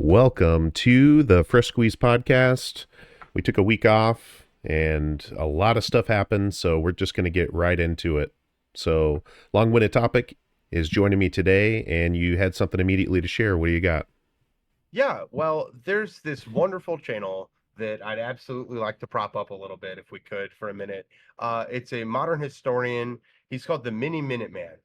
Welcome to the Fresh Squeeze podcast. We took a week off and a lot of stuff happened, so we're just going to get right into it. So, long-winded topic is joining me today, and you had something immediately to share. What do you got? Yeah, well, there's this wonderful channel that I'd absolutely like to prop up a little bit if we could for a minute. It's a modern historian. He's called the Mini Minute Man,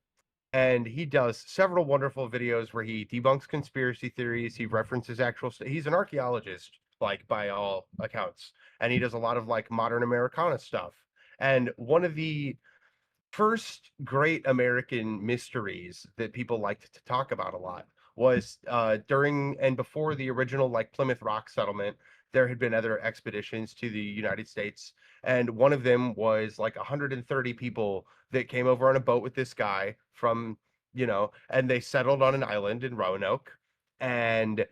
and he does several wonderful videos where he debunks conspiracy theories. He references he's an archaeologist, like by all accounts, and he does a lot of like modern Americana stuff. And one of the first great American mysteries that people liked to talk about a lot was during and before the original like Plymouth Rock settlement. There had been other expeditions to the United States, and one of them was like 130 people that came over on a boat with this guy from, and they settled on an island in Roanoke. And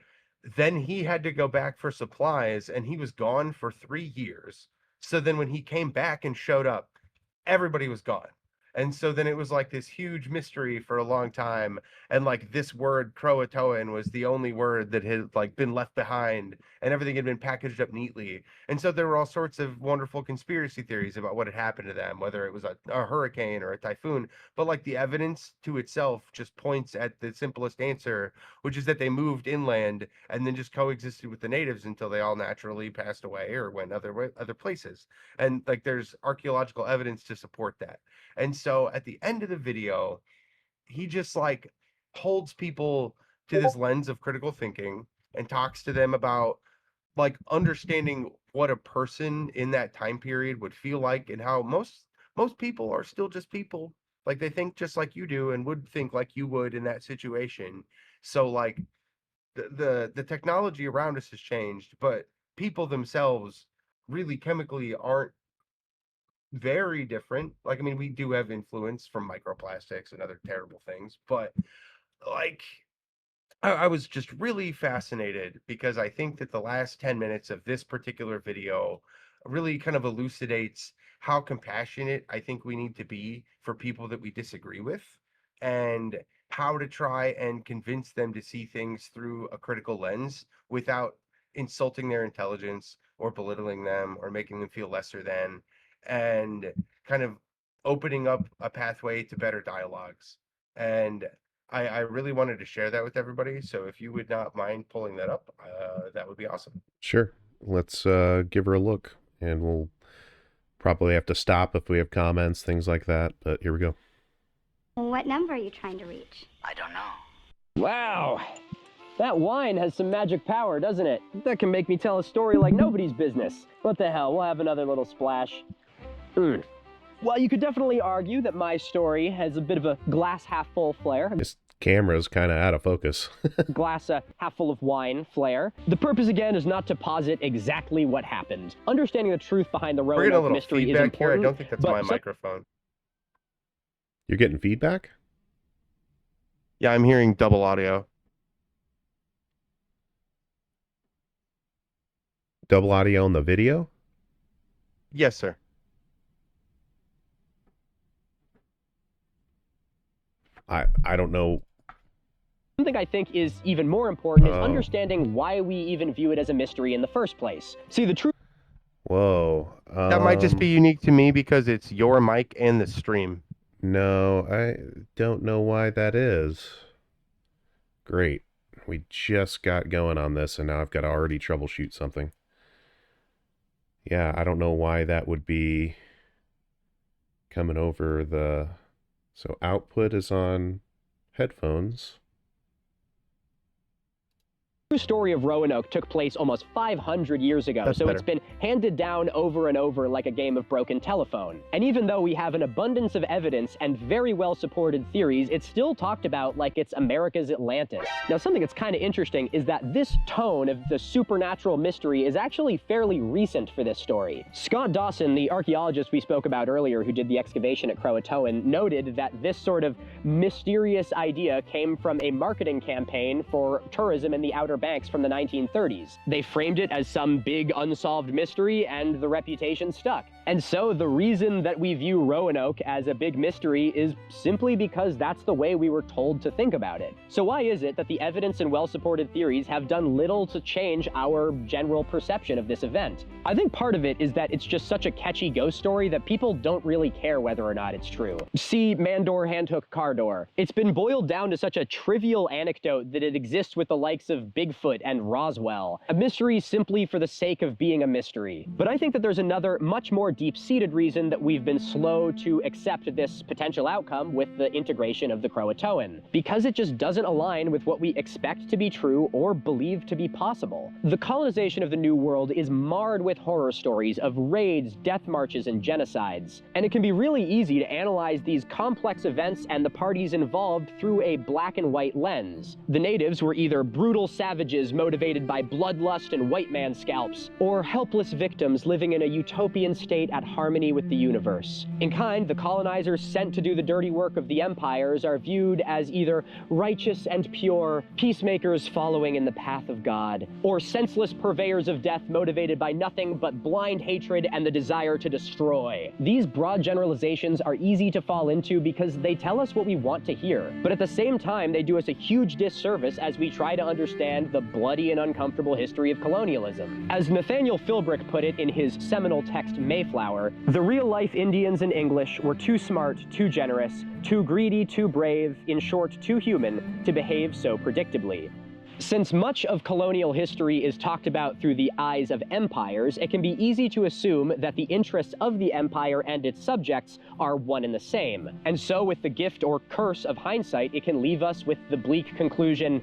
then he had to go back for supplies, and he was gone for 3 years. So then when he came back and showed up, everybody was gone. And so then it was like this huge mystery for a long time. And like this word Croatoan was the only word that had like been left behind, and everything had been packaged up neatly. And so there were all sorts of wonderful conspiracy theories about what had happened to them, whether it was a hurricane or a typhoon. But like the evidence to itself just points at the simplest answer, which is that they moved inland and then just coexisted with the natives until they all naturally passed away or went other places. And like there's archaeological evidence to support that. And so at the end of the video, he just like holds people to this lens of critical thinking and talks to them about like understanding what a person in that time period would feel like, and how most people are still just people. Like they think just like you do and would think like you would in that situation. So like the technology around us has changed, but people themselves really chemically aren't very different. Like, I mean, we do have influence from microplastics and other terrible things, but like, I was just really fascinated because I think that the last 10 minutes of this particular video really kind of elucidates how compassionate I think we need to be for people that we disagree with, and how to try and convince them to see things through a critical lens without insulting their intelligence or belittling them or making them feel lesser than, and kind of opening up a pathway to better dialogues. And I really wanted to share that with everybody. So if you would not mind pulling that up, that would be awesome. Sure. Let's give her a look, and we'll probably have to stop if we have comments, things like that. But here we go. What number are you trying to reach? I don't know. Wow, that wine has some magic power, doesn't it? That can make me tell a story like nobody's business. What the hell, we'll have another little splash. Well, you could definitely argue that my story has a bit of a glass half full flair. This camera's kind of out of focus. Glass half full of wine flair. The purpose, again, is not to posit exactly what happened. Understanding the truth behind the We're getting a Roanoke little mystery is feedback here. I important. don't think that's my microphone. You're getting feedback? Yeah, I'm hearing double audio. Double audio on the video? Yes, sir. I don't know. Something I think is even more important is understanding why we even view it as a mystery in the first place. See, the truth... Whoa. That might just be unique to me because it's your mic and the stream. No, I don't know why that is. Great. We just got going on this, and now I've got to already troubleshoot something. Yeah, I don't know why that would be coming over the... So output is on headphones. The true story of Roanoke took place almost 500 years ago, That's so better. It's been handed down over and over like a game of broken telephone. And even though we have an abundance of evidence and very well-supported theories, it's still talked about like it's America's Atlantis. Now, something that's kind of interesting is that this tone of the supernatural mystery is actually fairly recent for this story. Scott Dawson, the archaeologist we spoke about earlier who did the excavation at Croatoan, noted that this sort of mysterious idea came from a marketing campaign for tourism in the Outer Banks from the 1930s. They framed it as some big unsolved mystery, and the reputation stuck. And so the reason that we view Roanoke as a big mystery is simply because that's the way we were told to think about it. So why is it that the evidence and well-supported theories have done little to change our general perception of this event? I think part of it is that it's just such a catchy ghost story that people don't really care whether or not it's true. See man-door, hand-hook, car door. It's been boiled down to such a trivial anecdote that it exists with the likes of Bigfoot and Roswell. A mystery simply for the sake of being a mystery. But I think that there's another, much more deep-seated reason that we've been slow to accept this potential outcome with the integration of the Croatoan. Because it just doesn't align with what we expect to be true or believe to be possible. The colonization of the New World is marred with horror stories of raids, death marches, and genocides. And it can be really easy to analyze these complex events and the parties involved through a black and white lens. The natives were either brutal savages motivated by bloodlust and white man scalps, or helpless victims living in a utopian state at harmony with the universe. In kind, the colonizers sent to do the dirty work of the empires are viewed as either righteous and pure, peacemakers following in the path of God, or senseless purveyors of death motivated by nothing but blind hatred and the desire to destroy. These broad generalizations are easy to fall into because they tell us what we want to hear, but at the same time they do us a huge disservice as we try to understand the bloody and uncomfortable history of colonialism. As Nathaniel Philbrick put it in his seminal text Mayflower, the real-life Indians and English were too smart, too generous, too greedy, too brave, in short, too human, to behave so predictably. Since much of colonial history is talked about through the eyes of empires, it can be easy to assume that the interests of the empire and its subjects are one and the same. And so with the gift or curse of hindsight, it can leave us with the bleak conclusion,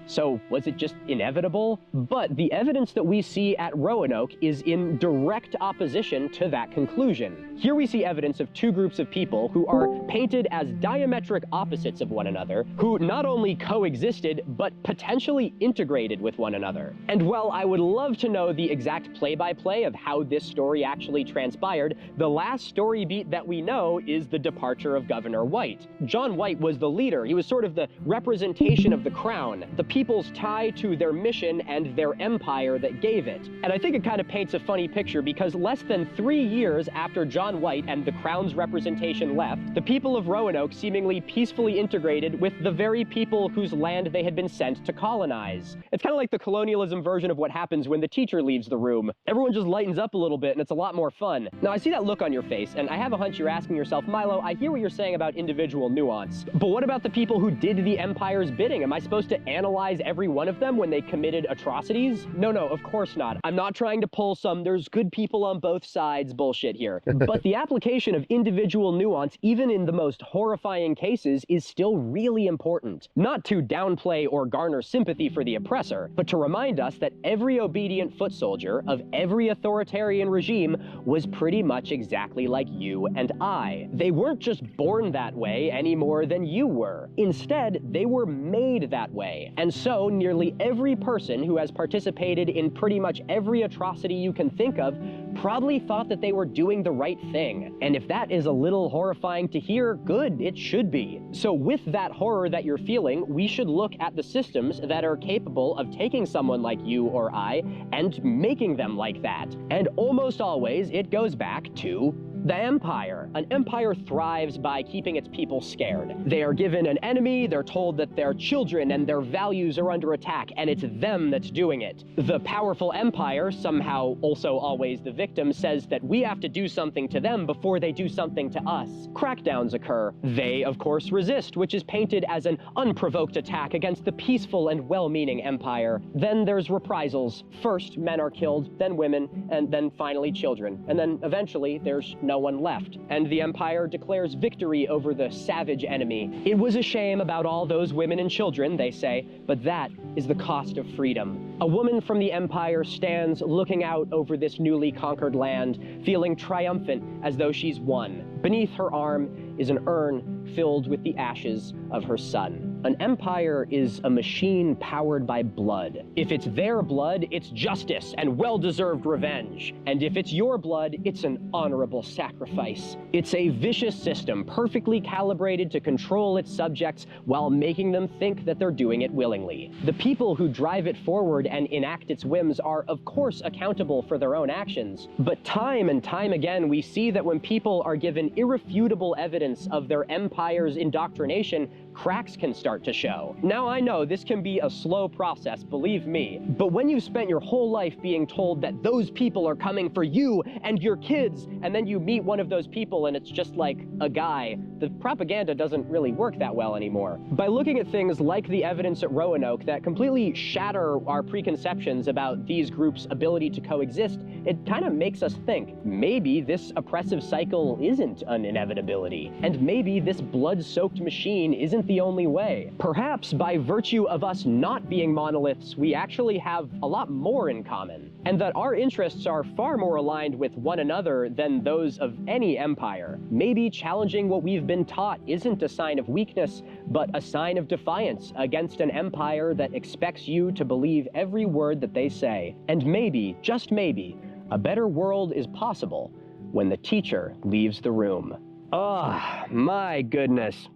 so was it just inevitable? But the evidence that we see at Roanoke is in direct opposition to that conclusion. Here we see evidence of two groups of people who are painted as diametric opposites of one another, who not only coexisted, but potentially integrated with one another. And while I would love to know the exact play-by-play of how this story actually transpired, the last story beat that we know is the departure of Governor White. John White was the leader. He was sort of the representation of the crown, the people's tie to their mission and their empire that gave it. And I think it kind of paints a funny picture because less than 3 years after John White and the crown's representation left, the people of Roanoke seemingly peacefully integrated with the very people whose land they had been sent to colonize. It's kind of like the colonialism version of what happens when the teacher leaves the room. Everyone just lightens up a little bit and it's a lot more fun. Now I see that look on your face and I have a hunch you're asking yourself, Milo, I hear what you're saying about individual nuance, but what about the people who did the empire's bidding? Am I supposed to analyze every one of them when they committed atrocities? No, of course not. I'm not trying to pull some there's good people on both sides bullshit here. But the application of individual nuance, even in the most horrifying cases, is still really important. Not to downplay or garner sympathy for the oppressor, but to remind us that every obedient foot soldier of every authoritarian regime was pretty much exactly like you and I. They weren't just born that way any more than you were. Instead, they were made that way. And so, nearly every person who has participated in pretty much every atrocity you can think of probably thought that they were doing the right thing. And if that is a little horrifying to hear, good, it should be. So with that horror that you're feeling, we should look at the systems that are capable of taking someone like you or I and making them like that. And almost always, it goes back to the empire. An empire thrives by keeping its people scared. They are given an enemy, they're told that their children and their values are under attack, and it's them that's doing it. The powerful empire, somehow also always the victim, says that we have to do something to them before they do something to us. Crackdowns occur. They, of course, resist, which is painted as an unprovoked attack against the peaceful and well-meaning empire. Then there's reprisals. First, men are killed, then women, and then finally children. And then eventually, there's no one left, and the empire declares victory over the savage enemy. It was a shame about all those women and children, they say, but that is the cost of freedom. A woman from the empire stands looking out over this newly conquered land, feeling triumphant as though she's won. Beneath her arm is an urn filled with the ashes of her son. An empire is a machine powered by blood. If it's their blood, it's justice and well-deserved revenge. And if it's your blood, it's an honorable sacrifice. It's a vicious system, perfectly calibrated to control its subjects while making them think that they're doing it willingly. The people who drive it forward and enact its whims are, of course, accountable for their own actions. But time and time again, we see that when people are given irrefutable evidence of their empire's indoctrination, cracks can start to show. Now, I know this can be a slow process, believe me, but when you've spent your whole life being told that those people are coming for you and your kids, and then you meet one of those people and it's just like a guy, the propaganda doesn't really work that well anymore. By looking at things like the evidence at Roanoke that completely shatter our preconceptions about these groups' ability to coexist, it kind of makes us think, maybe this oppressive cycle isn't an inevitability, and maybe this blood-soaked machine isn't the only way. Perhaps by virtue of us not being monoliths, we actually have a lot more in common, and that our interests are far more aligned with one another than those of any empire. Maybe challenging what we've been taught isn't a sign of weakness, but a sign of defiance against an empire that expects you to believe every word that they say. And maybe, just maybe, a better world is possible when the teacher leaves the room. Oh, my goodness.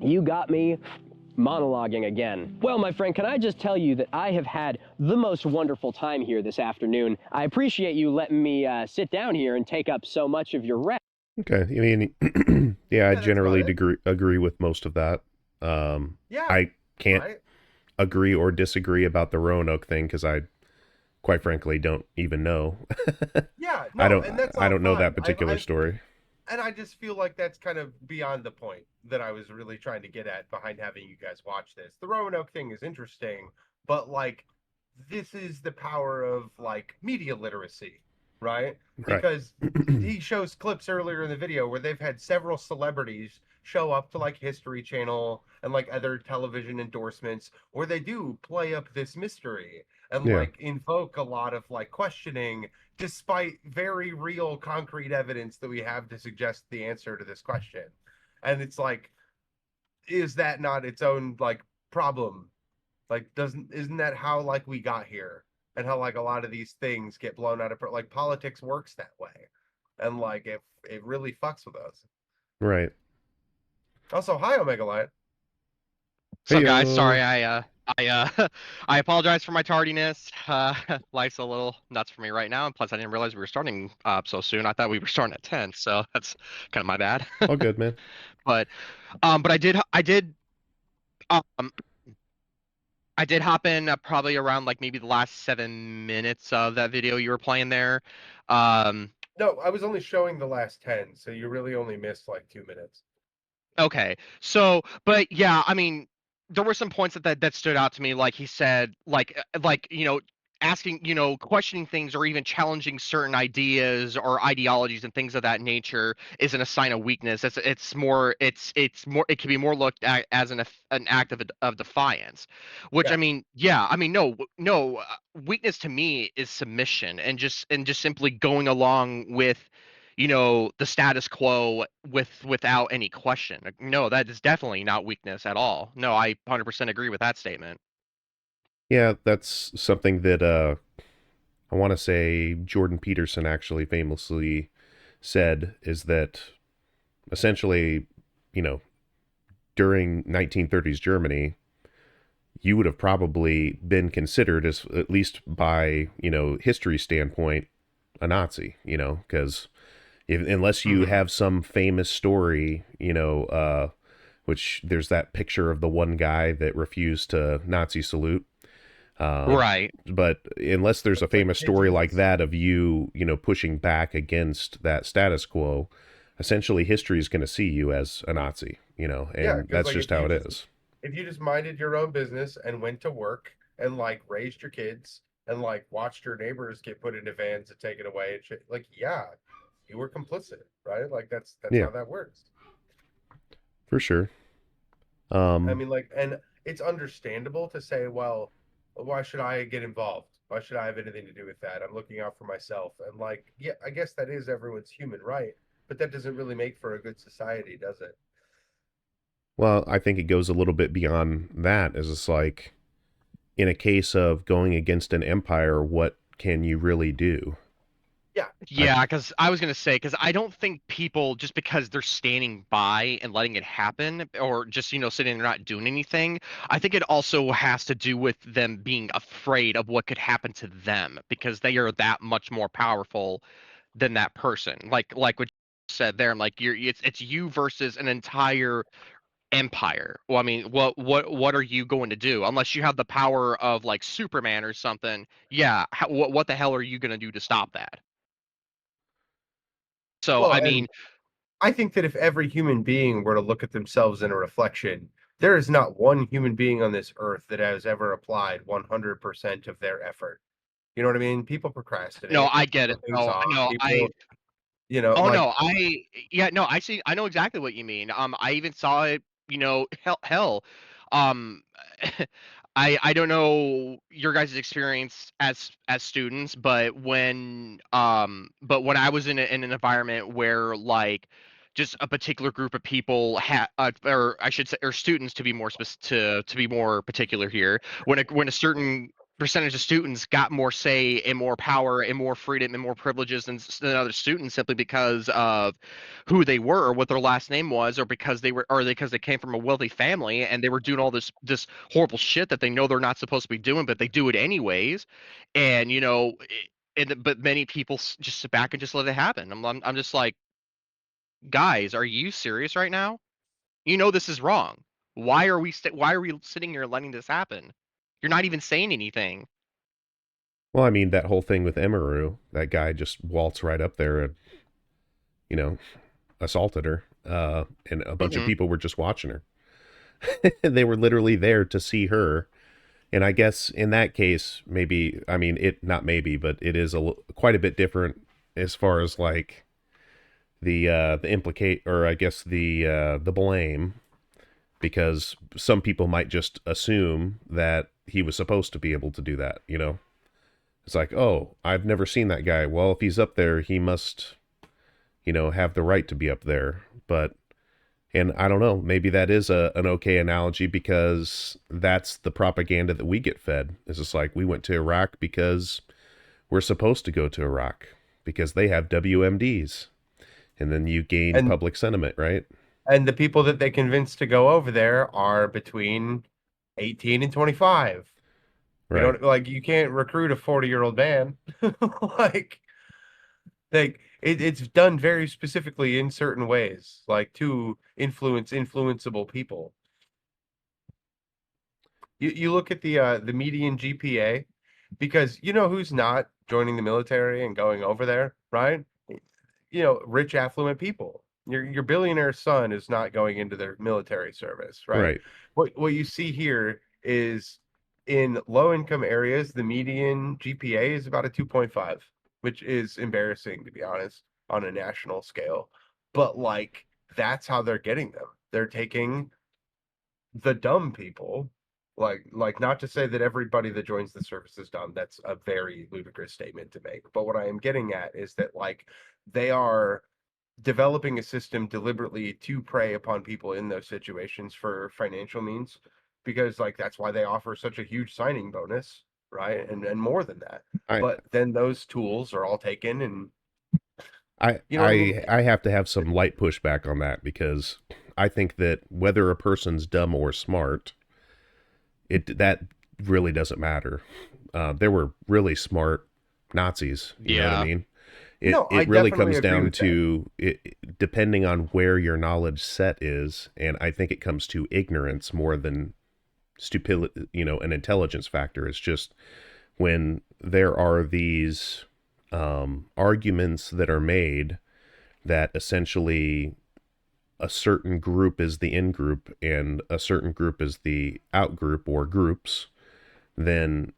You got me monologuing again. Well, my friend, can I just tell you that I have had the most wonderful time here this afternoon. I appreciate you letting me sit down here and take up so much of your rest. Okay. I mean, yeah, I that's generally about it. agree with most of that. Yeah, I can't right? agree or disagree about the Roanoke thing because I, quite frankly, don't even know. Yeah, I no, don't and that's I all don't know fine. that particular story. And I just feel like that's kind of beyond the point that I was really trying to get at behind having you guys watch this. The Roanoke thing is interesting, but like this is the power of like media literacy, right? Right. Because he shows clips earlier in the video where they've had several celebrities show up to like History Channel and like other television endorsements where they do play up this mystery and Yeah. like invoke a lot of like questioning despite very real concrete evidence that we have to suggest the answer to this question. And it's like, is that not its own like problem? Like, isn't that how like we got here? And how like a lot of these things get blown out of like politics works that way. And like it really fucks with us. Right. Also, hi Omega Light. So Hey guys, yo. sorry I apologize for my tardiness. Life's a little nuts for me right now, and plus I didn't realize we were starting so soon. I thought we were starting at 10, so that's kind of my bad. All good, man. But um I did hop in probably around like maybe the last 7 minutes of that video you were playing there. Um No, I was only showing the last 10, so you really only missed like 2 minutes. Okay. So, but yeah, I mean, there were some points that stood out to me. Like he said, asking, questioning things or even challenging certain ideas or ideologies and things of that nature isn't a sign of weakness. It can be more looked at as an act of defiance. Which Yeah, I mean, yeah, I mean, no, weakness to me is submission and just simply going along with the status quo without any question. No, that is definitely not weakness at all. No, I 100% agree with that statement. Yeah, that's something that I want to say Jordan Peterson actually famously said is that essentially, you know, during 1930s Germany, you would have probably been considered as at least by, history standpoint a Nazi, because unless you Hmm. have some famous story, which there's that picture of the one guy that refused to Nazi salute. Um, Right. but unless there's a it's like, famous hey story like Jesus. that of you, pushing back against that status quo, essentially history is going to see you as a Nazi, Yeah, and because that's like just how it is. if you just minded your own business and went to work and like raised your kids and like watched your neighbors get put into vans and taken away and shit, like yeah, you were complicit, right? Like that's Yeah, how that works. for sure. I Um, mean, like, and it's understandable to say, well, why should I get involved? Why should I have anything to do with that? I'm looking out for myself. And like, yeah, I guess that is everyone's human right, but that doesn't really make for a good society, does it? Well, I think it goes a little bit beyond that. Is it's like in a case of going against an empire, what can you really do? Yeah. I Yeah, because I was gonna say, because I don't think people, just because they're standing by and letting it happen, or just sitting there not doing anything, I think it also has to do with them being afraid of what could happen to them because they are that much more powerful than that person. Like what you said there, I'm like, it's you versus an entire empire. Well, I mean, what are you going to do unless you have the power of like Superman or something? Yeah, what the hell are you gonna do to stop that? So Well, I and mean, I think that if every human being were to look at themselves in a reflection, there is not one human being on this earth that has ever applied 100% of their effort. You know what I mean? People no, procrastinate, I people get it. put things No, off, no, I people, you know, oh like no, yeah, no, I see, I know exactly what you mean. I even saw it, hell. Um I don't know your guys' experience as students, but when I was in an environment where like just a particular group of people had or I should say or students to be more to be more particular here, when a certain percentage of students got more say and more power and more freedom and more privileges than other students simply because of who they were or what their last name was or because they came from a wealthy family and they were doing all this horrible shit that they know they're not supposed to be doing but they do it anyways and but many people just sit back and just let it happen. I'm just like, guys, are you serious right now? This is wrong. Why are we sitting here letting this happen? You're not even saying anything. well, I mean that whole thing with Emaru, that guy just waltzed right up there and you know assaulted her, and a bunch of Hmm. people were just watching her. They were literally there to see her. And I guess in that case, maybe I mean it not maybe, but it is quite a bit different as far as like the implicate or I guess the blame, because some people might just assume that he was supposed to be able to do that. It's like, oh, I've never seen that guy. Well, if he's up there, he must have the right to be up there. But and I don't know, maybe that is an okay analogy because that's the propaganda that we get fed. It's just like we went to Iraq because we're supposed to go to Iraq because they have WMDs. And then you gain and public sentiment, right? and the people that they convinced to go over there are between 18 and 25. You know, Right. like you can't recruit a 40-year-old man. Like it's done very specifically in certain ways, like to influence influenceable people. You look at the median GPA, because you know who's not joining the military and going over there, right? Rich affluent people. Your billionaire son is not going into their military service, right? Right. What you see here is in low income areas, the median GPA is about a 2.5, which is embarrassing to be honest on a national scale. But like that's how they're getting them. They're taking the dumb people, like not to say that everybody that joins the service is dumb. That's a very ludicrous statement to make. But what I am getting at is that like they are developing a system deliberately to prey upon people in those situations for financial means, because like that's why they offer such a huge signing bonus, right? And more than that. I But then those tools are all taken and I you know what I mean? I I have to have some light pushback on that because I think that whether a person's dumb or smart, it that really doesn't matter. There were really smart Nazis. You know what I Yeah. mean? It No, I it really definitely comes agree down with that. to depending on where your knowledge set is, and I think it comes to ignorance more than stupidity. An intelligence factor. It's just when there are these arguments that are made that essentially a certain group is the in group and a certain group is the out group or groups, then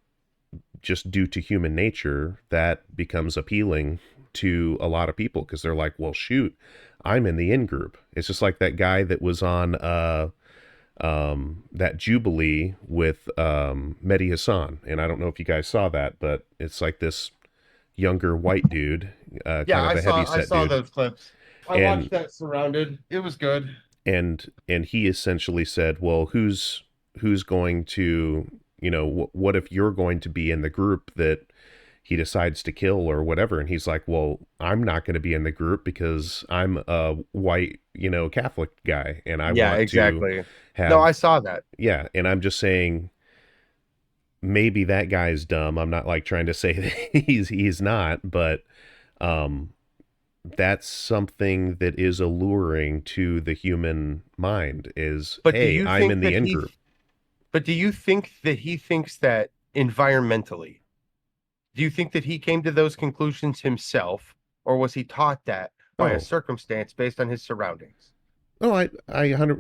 just due to human nature, that becomes appealing to a lot of people because they're like, well, shoot, I'm in the in group. It's just like that guy that was on that Jubilee with Mehdi Hassan. And I don't know if you guys saw that, but it's like this younger white dude, Yeah, kind of a heavy I set saw dude. those clips. I watched And that Surrounded. It was good. and he essentially said, well, who's going to, what if you're going to be in the group that he decides to kill or whatever? And he's like, well, I'm not going to be in the group because I'm a white, Catholic guy, and I Yeah, want to exactly. No, I have, saw that. yeah. And I'm just saying, maybe that guy's dumb. I'm not like trying to say that he's not, but um that's something that is alluring to the human mind is, But do hey, you I'm in think the that in he group. but do you think that he thinks that environmentally? Do you think that he came to those conclusions himself, or was he taught that by a Oh, circumstance based on his surroundings? no,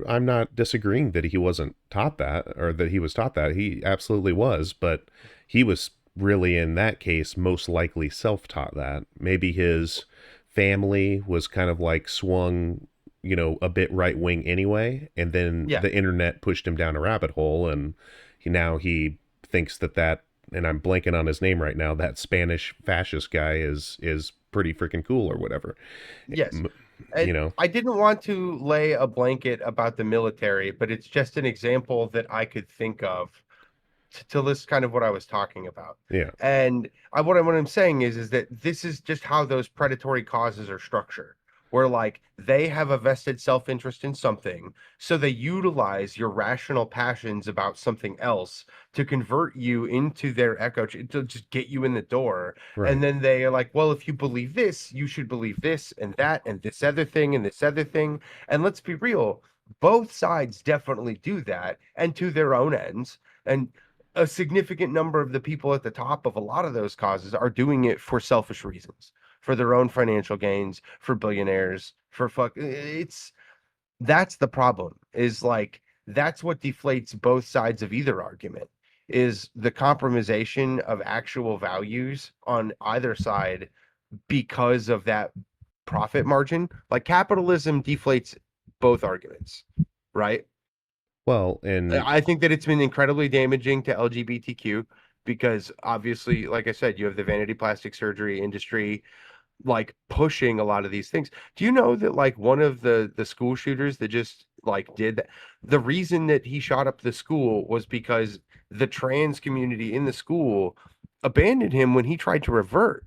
I'm not disagreeing that he wasn't taught that, or that he was taught that. He absolutely was, but he was really, in that case, most likely self-taught that. Maybe his family was kind of like swung, a bit right wing anyway, and then Yeah. the internet pushed him down a rabbit hole, and now he thinks that, and I'm blanking on his name right now, that Spanish fascist guy is pretty freaking cool or whatever. Yes. M- you And know, I didn't want to lay a blanket about the military, but it's just an example that I could think of to list kind of what I was talking about. yeah. And what I'm saying is that this is just how those predatory causes are structured, where like they have a vested self-interest in something, so they utilize your rational passions about something else to convert you into their to just get you in the door. And Right. then they are like, well, if you believe this, you should believe this and that and this other thing and this other thing. And let's be real, both sides definitely do that and to their own ends. And a significant number of the people at the top of a lot of those causes are doing it for selfish reasons, for their own financial gains, for billionaires, for it's that's the problem. Is like that's what deflates both sides of either argument is the compromisation of actual values on either side because of that profit margin. Like capitalism deflates both arguments, right? Well, and I think that it's been incredibly damaging to LGBTQ because obviously, like I said, you have the vanity plastic surgery industry like pushing a lot of these things. Do you know that like one of the school shooters that just like did that, the reason that he shot up the school was because the trans community in the school abandoned him when he tried to revert.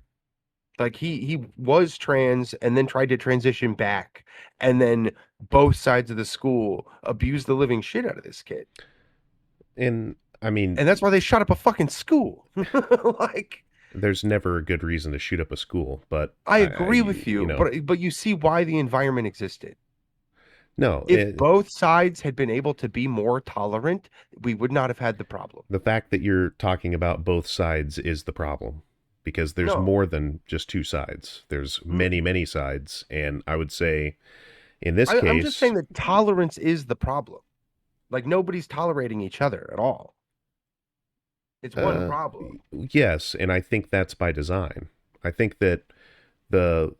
Like he was trans and then tried to transition back, and then both sides of the school abused the living shit out of this kid. and I mean, And that's why they shut up a fucking school. Like, there's never a good reason to shoot up a school, but I agree with you you, know, but you see why the environment existed. no, If both sides had been able to be more tolerant, we would not have had the problem. the fact that you're talking about both sides is the problem, because there's No, more than just two sides. There's mm, many, many sides, and I would say in this I'm just case, saying that tolerance is the problem. Like nobody's tolerating each other at all. It's one uh, problem. yes, and I think that's by design. I think that the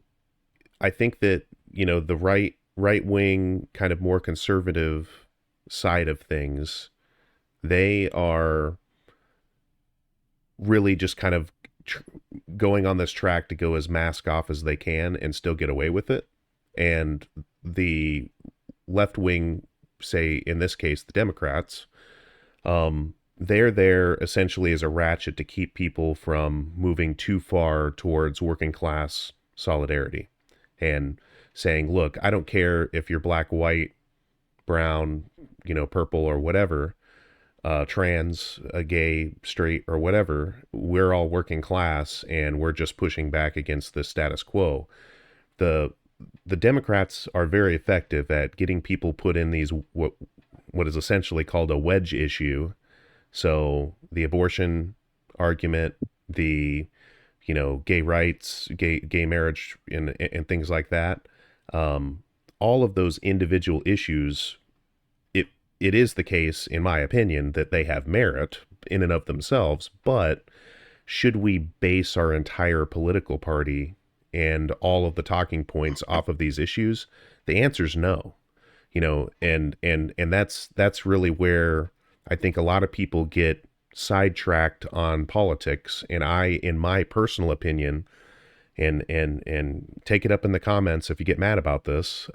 I think that, the right wing, kind of more conservative side of things, they are really just kind of tr- going on this track to go as mask off as they can and still get away with it. And the left wing, say in this case the Democrats, they're there essentially as a ratchet to keep people from moving too far towards working class solidarity, and saying, look, I don't care if you're black, white, brown, purple or whatever, trans, gay, straight, or whatever. We're all working class, and we're just pushing back against the status quo. The the Democrats are very effective at getting people put in these what is essentially called a wedge issue. So the abortion argument, the gay rights, gay marriage, and things like that. Um, all of those individual issues, it is the case, in my opinion, that they have merit in and of themselves. But should we base our entire political party and all of the talking points off of these issues? The answer is no. And that's really where I think a lot of people get sidetracked on politics. And in my personal opinion, and take it up in the comments if you get mad about this,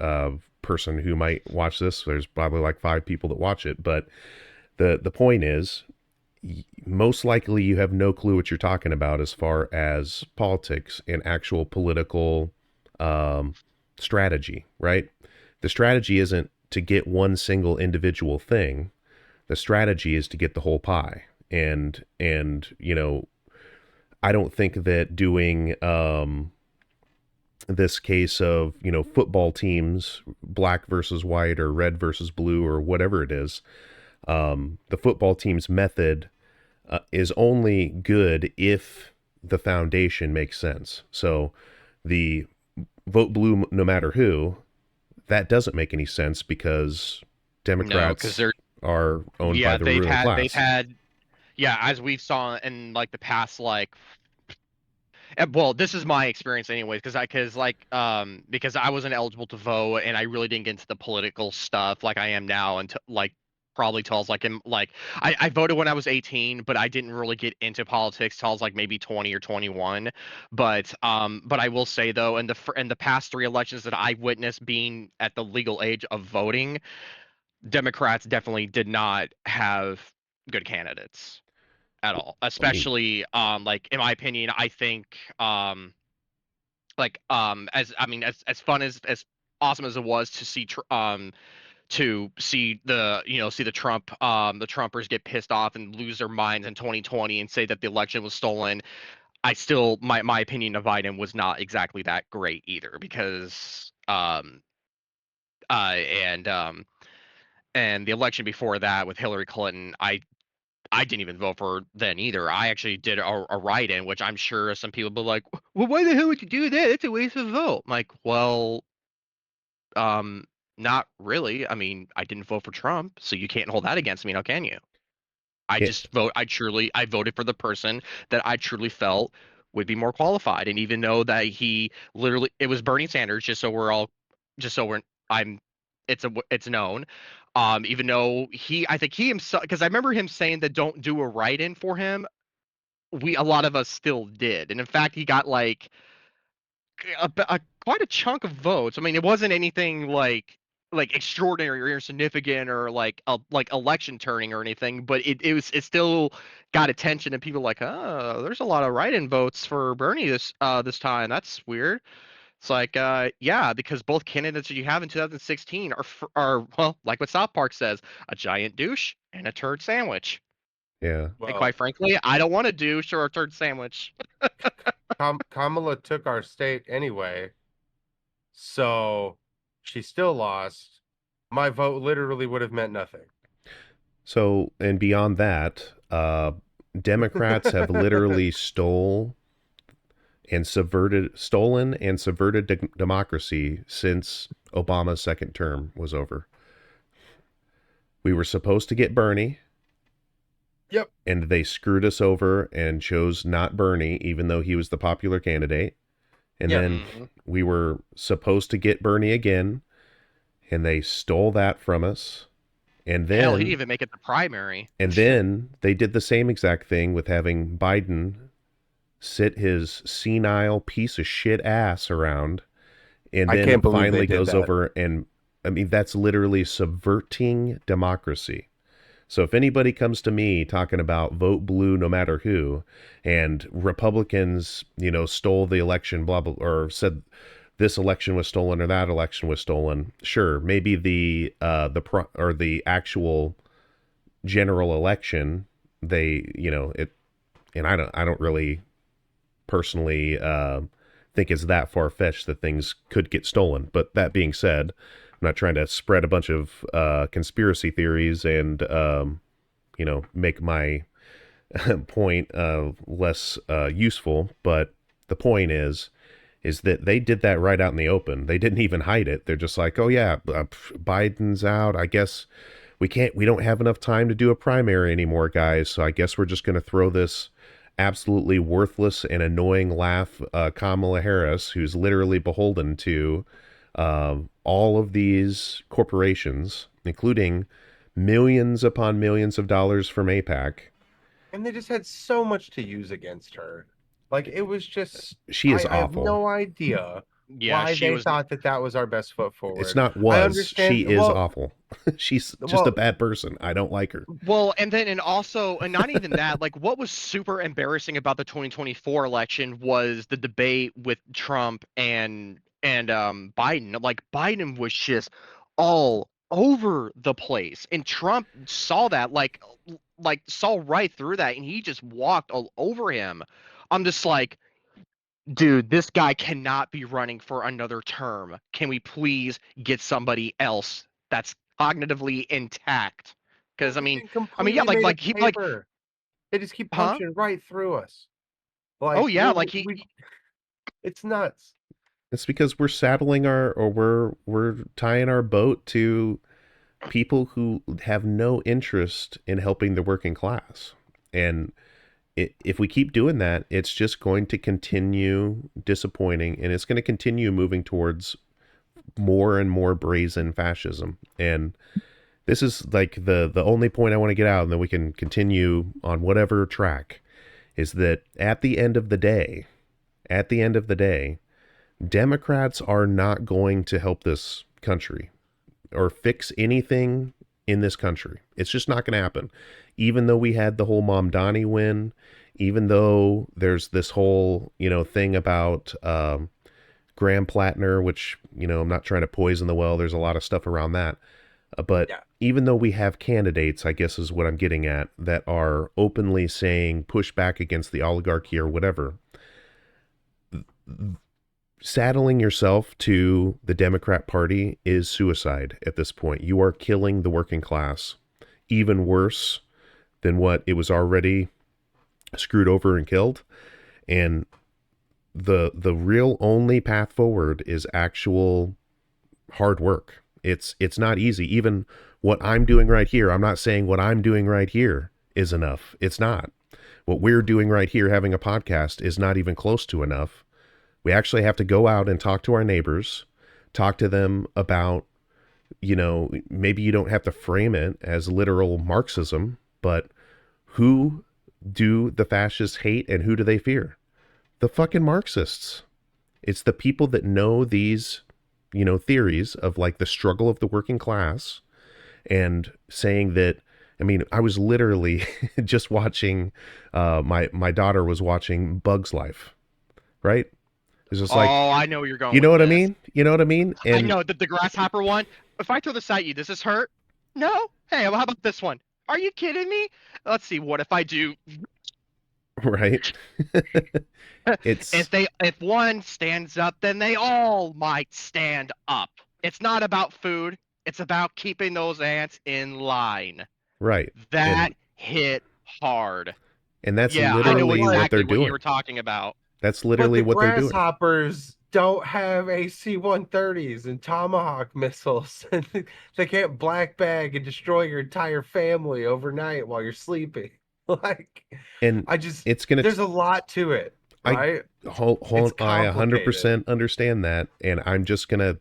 person who might watch this. There's probably like 5 people that watch it, but the point is, most likely you have no clue what you're talking about as far as politics and actual political um, strategy, right? The strategy isn't to get one single individual thing. The strategy is to get the whole pie. And I don't think that doing this case of football teams, black versus white or red versus blue or whatever it is, the football team's method is only good if the foundation makes sense. So the vote blue no matter who, that doesn't make any sense because No, because Democrats they're are owned by yeah, the they've ruling had they've class. had yeah, as we saw in like the past like well, this is my experience anyways, because I wasn't eligible to vote and I really didn't get into the political stuff like I am now until like probably till I was like I voted when I was 18, but I didn't really get into politics till I was like maybe 20 or 21. But I will say though, in the past 3 elections that I witnessed being at the legal age of voting, Democrats definitely did not have good candidates at all. I mean, Especially like in my opinion, I think as I mean as fun as awesome as it was to see see the the Trumpers get pissed off and lose their minds in 2020 and say that the election was stolen. I still my opinion of Biden was not exactly that great either because uh and um and the election before that with Hillary Clinton, I didn't even vote for then either. I actually did a write-in, which I'm sure some people be like, "Well, why the hell would you do that? It's a waste of a vote." I'm like, well, um, not really. I mean, I didn't vote for Trump, so you can't hold that against me now, can you? yeah, I voted for the person that I truly felt would be more qualified. And even though that it was Bernie Sanders, just so we're, I'm, it's known. Even though I think he himself, because I remember him saying that don't do a write-in for him. A lot of us still did. And in fact, he got like quite a chunk of votes. I mean, it wasn't anything like extraordinary or significant or like election turning or anything, but it still got attention and people like, oh, there's a lot of write-in votes for Bernie this time. That's weird. It's like, yeah, because both candidates that you have in 2016 are well, like what South Park says, a giant douche and a turd sandwich. yeah. And Well, quite frankly, I don't want a douche or a turd sandwich. Kamala took our state anyway, so she still lost. My vote literally would have meant nothing. So, and beyond that, Democrats have literally stolen and subverted democracy since Obama's second term was over. We were supposed to get Bernie, Yep. and they screwed us over and chose not Bernie, even though he was the popular candidate. And Yeah. then we were supposed to get Bernie again, and they stole that from us. And Hell, he didn't then, even make it the primary. and then they did the same exact thing with having Biden sit his senile piece of shit ass around, and I then can't believe they finally did goes that. over and, I mean, that's literally subverting democracy. So if anybody comes to me talking about vote blue no matter who, and Republicans, stole the election, blah blah, or said this election was stolen or that election was stolen, sure, maybe the actual general election, it, and I don't really personally think it's that far fetched that things could get stolen. But that being said, I'm not trying to spread a bunch of conspiracy theories and make my point less useful. But the point is that they did that right out in the open. They didn't even hide it. They're just like, oh yeah, Biden's out. I guess we don't have enough time to do a primary anymore, guys. So I guess we're just going to throw this absolutely worthless and annoying laugh, Kamala Harris, who's literally beholden to all of these corporations, including millions upon millions of dollars from APAC. And they just had so much to use against her. Like it was just She is I have awful. no idea Yeah, why she they was. thought that was our best foot It's forward. not I was. She understand. is Well, awful. She's just a well, bad person. I don't like her. Well, and also, and not even that, like what was super embarrassing about the 2024 election was the debate with Trump and Biden. Like Biden was just all over the place, and Trump saw that, like saw right through that, and he just walked all over him. I'm just like, dude, this guy cannot be running for another term. Can we please get somebody else that's cognitively intact? we're Because being yeah, completely made of like, paper. They just keep huh? punching right through us. Oh Like yeah, it's nuts. It's because we're saddling we're tying our boat to people who have no interest in helping the working class. And if we keep doing that, it's just going to continue disappointing, and it's going to continue moving towards more and more brazen fascism. And this is like the only point I want to get out, and then we can continue on whatever track, is that at the end of the day, Democrats are not going to help this country or fix anything in this country. It's just not going to happen. Even though we had the whole Mamdani win, even though there's this whole, thing about Graham Plattner, which, I'm not trying to poison the well. There's a lot of stuff around that. But Yeah. even though we have candidates, I guess is what I'm getting at, that are openly saying push back against the oligarchy or whatever, saddling yourself to the Democrat Party is suicide at this point. You are killing the working class even worse than what it was already screwed over and killed. And the real only path forward is actual hard work. It's not easy. Even what I'm doing right here, I'm not saying what I'm doing right here is enough. It's not. What we're doing right here, having a podcast, is not even close to enough. We actually have to go out and talk to our neighbors, talk to them about, maybe you don't have to frame it as literal Marxism, but who do the fascists hate and who do they fear? The fucking Marxists. It's the people that know these, theories of like the struggle of the working class, and saying that, I mean, I was literally just watching, my daughter was watching Bug's Life, right? It's just like, oh, I know where you're going you know with what I this. mean? You know what I mean? I And know the grasshopper one. If I throw this at you, does this hurt? No. Hey, well, how about this one? Are you kidding me? Let's see. What if I do? right. It's If one stands up, then they all might stand up. It's not about food. It's about keeping those ants in line. right. That And hit hard. that's Yeah, I know literally what they're exactly what you doing. were talking about. That's But literally the what they're doing. grasshoppers don't have AC-130s and Tomahawk missiles. They can't black bag and destroy your entire family overnight while you're sleeping. Like, And I just, it's going there's to a lot to it, I right? It's I complicated. 100% understand that, and I'm just going to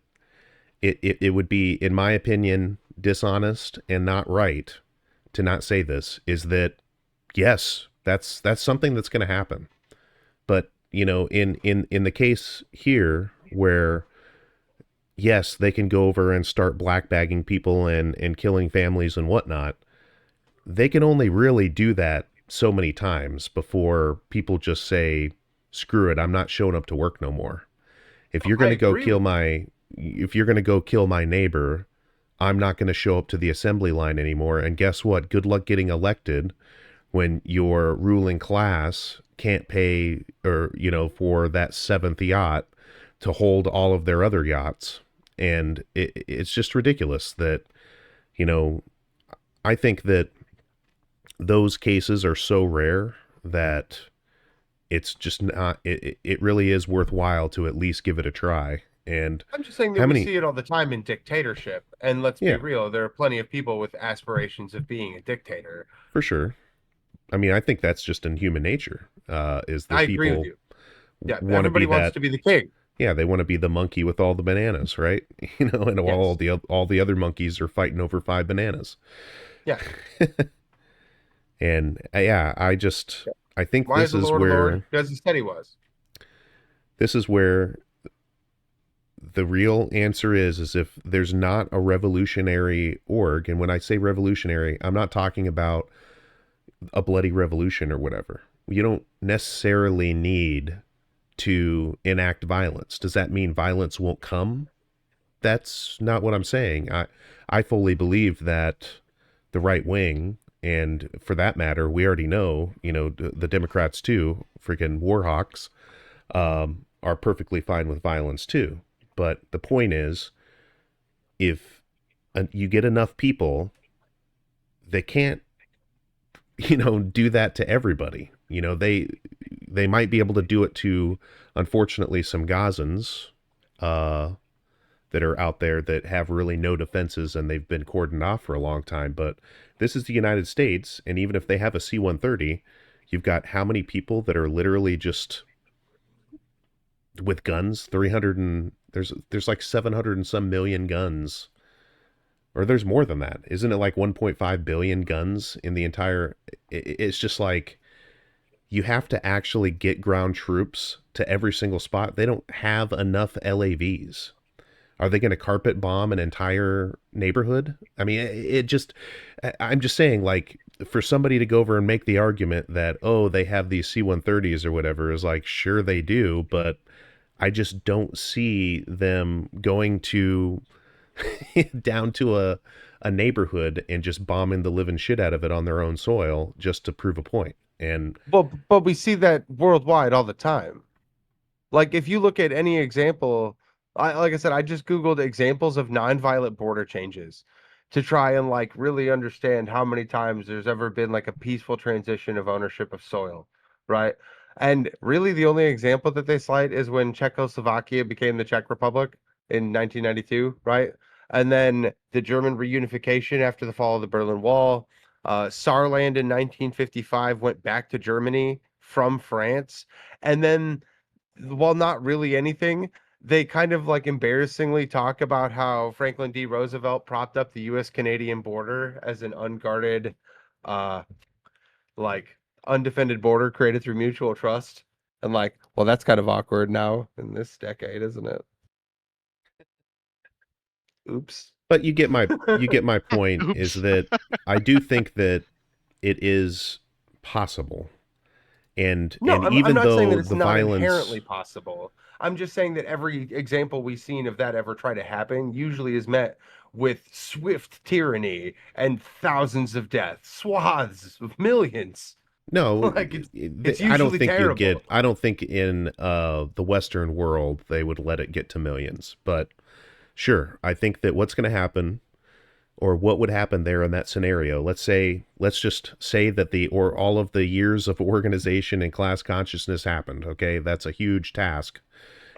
it would be, in my opinion, dishonest and not right to not say this, is that yes, that's something that's going to happen. But, in the case here where yes, they can go over and start black bagging people and killing families and whatnot, they can only really do that so many times before people just say, screw it, I'm not showing up to work no more. If you're I going to go agree kill with you. my neighbor, I'm not going to show up to the assembly line anymore. And guess what? Good luck getting elected when your ruling class can't pay, or, for that seventh yacht to hold all of their other yachts. And it's just ridiculous that, you know, I think that those cases are so rare that it's just not, it really is worthwhile to at least give it a try. And I'm just saying that how we many, see it all the time in dictatorship. And let's be yeah, real, there are plenty of people with aspirations of being a dictator. for sure. I mean, I think that's just in human nature, is I that agree with people you. Yeah, want to be everybody wants that, to be the king. yeah, they want to be the monkey with all the bananas, right? And Yes. all the other monkeys are fighting over 5 bananas. Yeah. And yeah, I think Why is this the is Lord a Lord? where Because he said he was. this is where the real answer is if there's not a revolutionary org, and when I say revolutionary, I'm not talking about a bloody revolution or whatever. You don't necessarily need to enact violence. Does that mean violence won't come? That's not what I'm saying. I fully believe that the right wing, and for that matter, we already know, the Democrats too, freaking warhawks, are perfectly fine with violence too. But the point is, if you get enough people, they can't, do that to everybody. They might be able to do it to, unfortunately, some Gazans, uh, that are out there that have really no defenses and they've been cordoned off for a long time. But this is the United States, and even if they have a C-130, you've got how many people that are literally just with guns? 300 and there's like 700 and some million guns. Or there's more than that. Isn't it like 1.5 billion guns in the entire... It's just like you have to actually get ground troops to every single spot. They don't have enough LAVs. Are they going to carpet bomb an entire neighborhood? I mean, I'm just saying, like, for somebody to go over and make the argument that, oh, they have these C-130s or whatever, is like, sure they do, but I just don't see them going to down to a neighborhood and just bombing the living shit out of it on their own soil just to prove a point. And But we see that worldwide all the time. Like if you look at any example, like I said, I just Googled examples of nonviolent border changes to try and like really understand how many times there's ever been like a peaceful transition of ownership of soil, right? And really the only example that they cite is when Czechoslovakia became the Czech Republic in 1992, right? And then the German reunification after the fall of the Berlin Wall. Saarland in 1955 went back to Germany from France. And then, while not really anything, they kind of like embarrassingly talk about how Franklin D. Roosevelt propped up the US Canadian border as an unguarded, uh, like undefended border created through mutual trust. And like, well, that's kind of awkward now in this decade, isn't it? Oops. but you get my point is Oops. that I do think that it is possible. No, And I'm even not saying that though it's the not violence... inherently possible. I'm just saying that every example we've seen of that ever try to happen usually is met with swift tyranny and thousands of deaths, swaths of millions. No, Like it's usually terrible. I don't think in the Western world they would let it get to millions. But sure, I think that what's going to happen, or what would happen there in that scenario, let's just say that or all of the years of organization and class consciousness happened. Okay, that's a huge task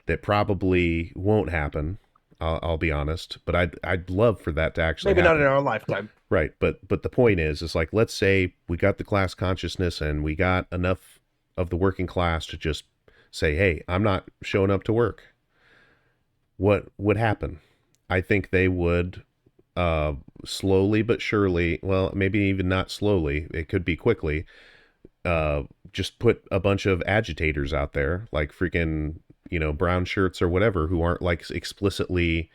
that probably won't happen. I'll be honest, but I'd love for that to actually Maybe not in happen. our lifetime. Right, but the point is like, let's say we got the class consciousness and we got enough of the working class to just say, "Hey, I'm not showing up to work." What would happen? I think they would, slowly but surely, well, maybe even not slowly, it could be quickly, uh, just put a bunch of agitators out there, like freaking, brown shirts or whatever, who aren't like explicitly,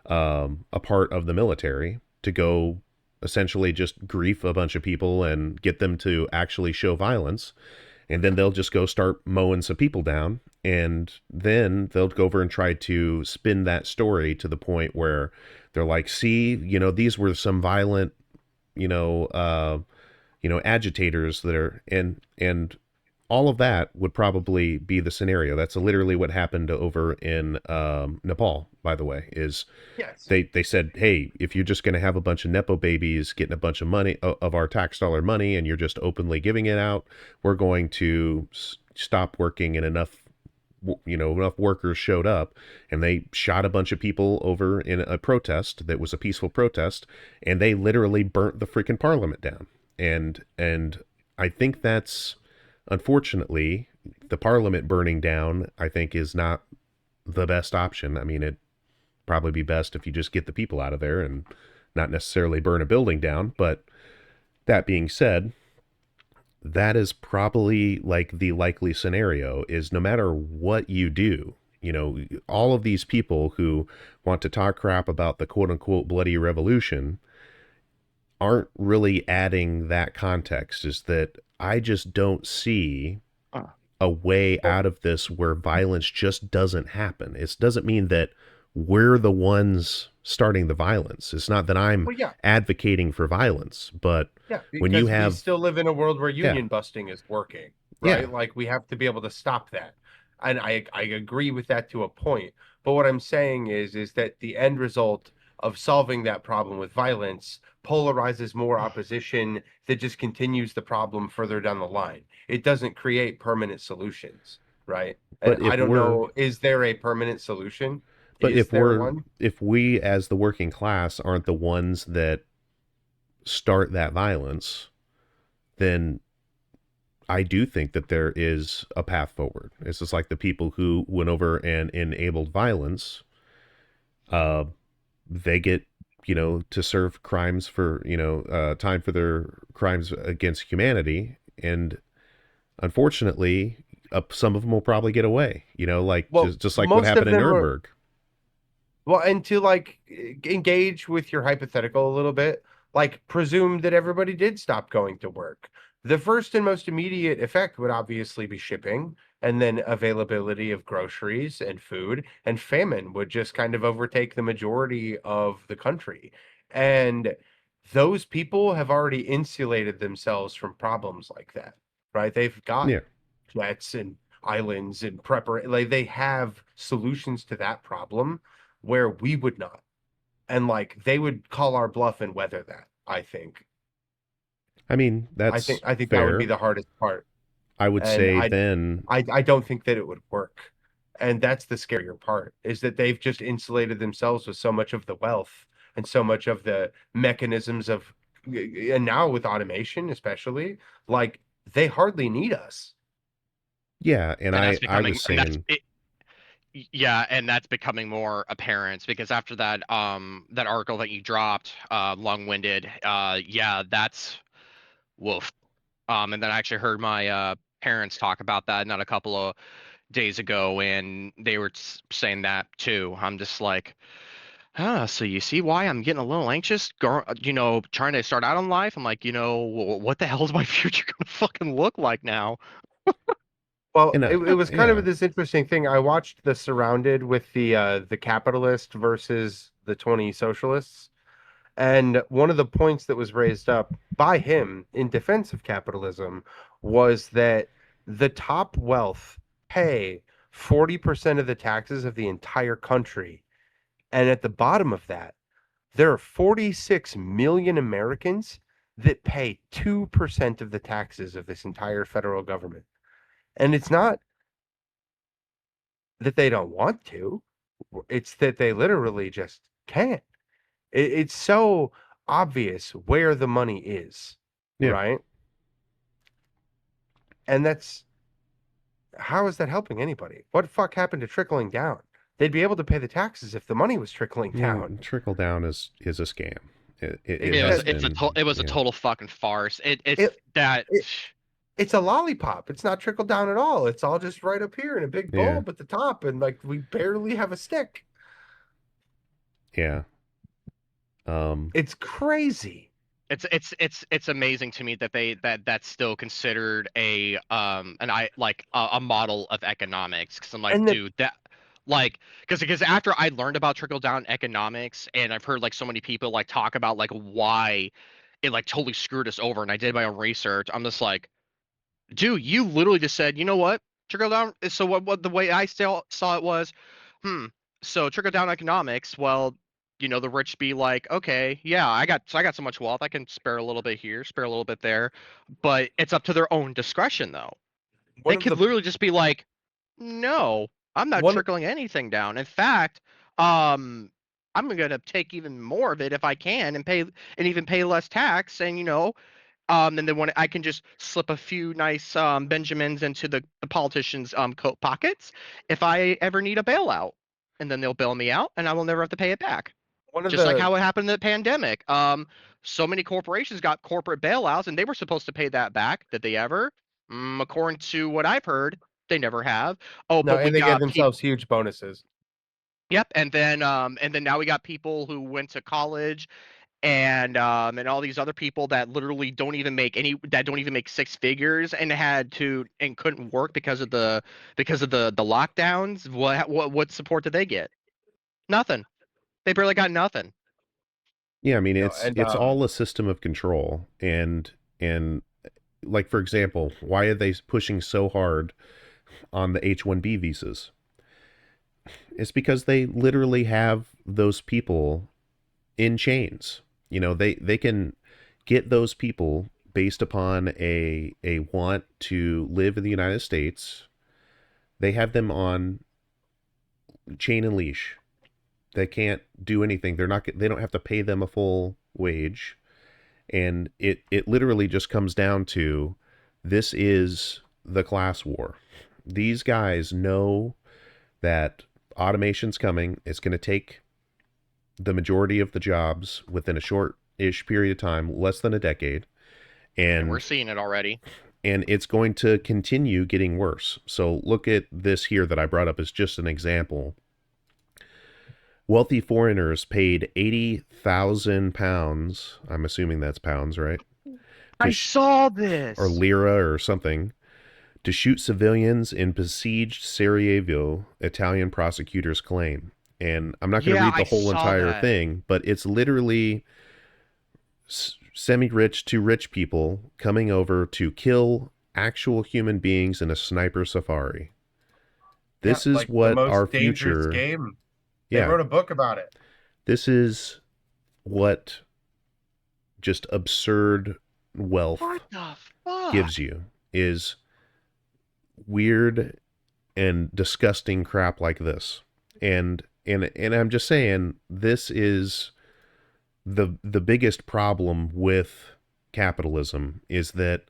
a part of the military, to go essentially just grief a bunch of people and get them to actually show violence. And then they'll just go start mowing some people down. And then they'll go over and try to spin that story to the point where they're like, see, these were some violent, you know, uh, agitators that are, and all of that would probably be the scenario. That's literally what happened over in Nepal, by the way, is Yes. they said, hey, if you're just going to have a bunch of nepo babies getting a bunch of money, of our tax dollar money, and you're just openly giving it out, we're going to stop working. And enough workers showed up, and they shot a bunch of people over in a protest that was a peaceful protest, and they literally burnt the freaking parliament down. And I think that's, unfortunately, the parliament burning down, I think, is not the best option. I mean, it'd probably be best if you just get the people out of there and not necessarily burn a building down. But that being said, that is probably like the likely scenario, is no matter what you do, You know, all of these people who want to talk crap about the quote unquote bloody revolution aren't really adding that context. Is that I just don't see Uh, a way Well, out of this where violence just doesn't happen. It doesn't mean that we're the ones starting the violence. It's not that I'm well, yeah, advocating for violence, but yeah, when you because we have, still live in a world where yeah, union busting is working, yeah, right? Like we have to be able to stop that. And I agree with that to a point. But what I'm saying is that the end result of solving that problem with violence polarizes more opposition that just continues the problem further down the line. It doesn't create permanent solutions, right? And but I if don't we're, know, is there a permanent solution? but Is if there we're, one? if we as the working class aren't the ones that start that violence, then I do think that there is a path forward. It's just like the people who went over and enabled violence, uh, they get, you know, to serve crimes for, you know, time for their crimes against humanity. And unfortunately, some of them will probably get away, you know, like Well, just like what most happened of in them are. Nuremberg. Well, and to like engage with your hypothetical a little bit, like presume that everybody did stop going to work. The first and most immediate effect would obviously be shipping, and then availability of groceries and food, and famine would just kind of overtake the majority of the country. And those people have already insulated themselves from problems like that, right? They've got Yeah. jets and islands and like they have solutions to that problem where we would not. And like they would call our bluff and weather that, I think. I mean, that's I think that would be fair. the hardest part. I would And say then, I don't think that it would work. And that's the scarier part, is that they've just insulated themselves with so much of the wealth and so much of the mechanisms of, and now with automation especially, like they hardly need us. yeah. And and that's I was becoming, and that's saying, it, yeah, and that's becoming more apparent because after that that article that you dropped, long-winded, yeah, that's woof. And then I actually heard my parents talk about that not a couple of days ago, and they were saying that too. I'm just like, so you see why I'm getting a little anxious, trying to start out in life. I'm like, what the hell is my future gonna fucking look like now? Well, and it was kind yeah, of this interesting thing. I watched The Surrounded with the capitalist versus the 20 socialists. And one of the points that was raised up by him in defense of capitalism was that the top wealth pay 40% of the taxes of the entire country. And at the bottom of that, there are 46 million Americans that pay 2% of the taxes of this entire federal government. And it's not that they don't want to, it's that they literally just can't. It's so obvious where the money is, yeah. right? And that's, how is that helping anybody? What the fuck happened to trickling down? They'd be able to pay the taxes if the money was trickling Yeah, down. trickle down is a scam. It It, has that, been. It was a Yeah, total fucking farce. It's it, that. it it's a lollipop. It's not trickled down at all. It's all just right up here in a big yeah, bulb at the top, and like we barely have a stick. yeah. It's crazy. It's amazing to me that that's still considered a model of economics, because I'm like, And that dude, that, like, because after I learned about trickle down economics, and I've heard like so many people like talk about like why it like totally screwed us over, and I did my own research, I'm just like, dude, you literally just said, you know what, trickle down. So what the way I still saw it was, hmm. So trickle down economics. Well, the rich be like, okay, yeah, I got so much wealth, I can spare a little bit here, spare a little bit there, but it's up to their own discretion though. one They of could the literally just be like, no, I'm not one trickling anything down. In fact, um, I'm gonna take even more of it if I can, and even pay less tax, and and then when I can just slip a few nice Benjamins into the politicians' coat pockets if I ever need a bailout, and then they'll bail me out, and I will never have to pay it back. one of Just like the how it happened in the pandemic. So many corporations got corporate bailouts, and they were supposed to pay that back. Did they ever? According to what I've heard, They never have. Oh, No, but we and they gave got themselves huge bonuses. Yep, and then now we got people who went to college and all these other people that literally don't even make six figures and had to and couldn't work because of the lockdowns. What support did they get? Nothing. They barely got nothing. Yeah, I mean No, it's and it's all a system of control, and like for example, why are they pushing so hard on the H-1B visas? It's because they literally have those people in chains. You know, they can get those people based upon a want to live in the United States. They have them on chain and leash. They can't do anything. They don't have to pay them a full wage. And it literally just comes down to this is the class war. These guys know that automation's coming. It's going to take the majority of the jobs within a short-ish period of time, less than a decade, And we're and seeing it already. it's going to continue getting worse. So look at this here that I brought up as just an example. Wealthy foreigners paid £80,000. I'm assuming that's pounds, right? I Sh- saw this. or lira or something to shoot civilians in besieged Sarajevo, Italian prosecutors claim. And I'm not going to Yeah, read the I whole saw entire that. thing, but it's literally semi-rich to rich people coming over to kill actual human beings in a sniper safari. yeah, This is like the what most our dangerous future, game. They yeah, wrote a book about it. this is what just absurd wealth What the fuck? gives you is weird and disgusting crap like this. And I'm just saying this is the biggest problem with capitalism is that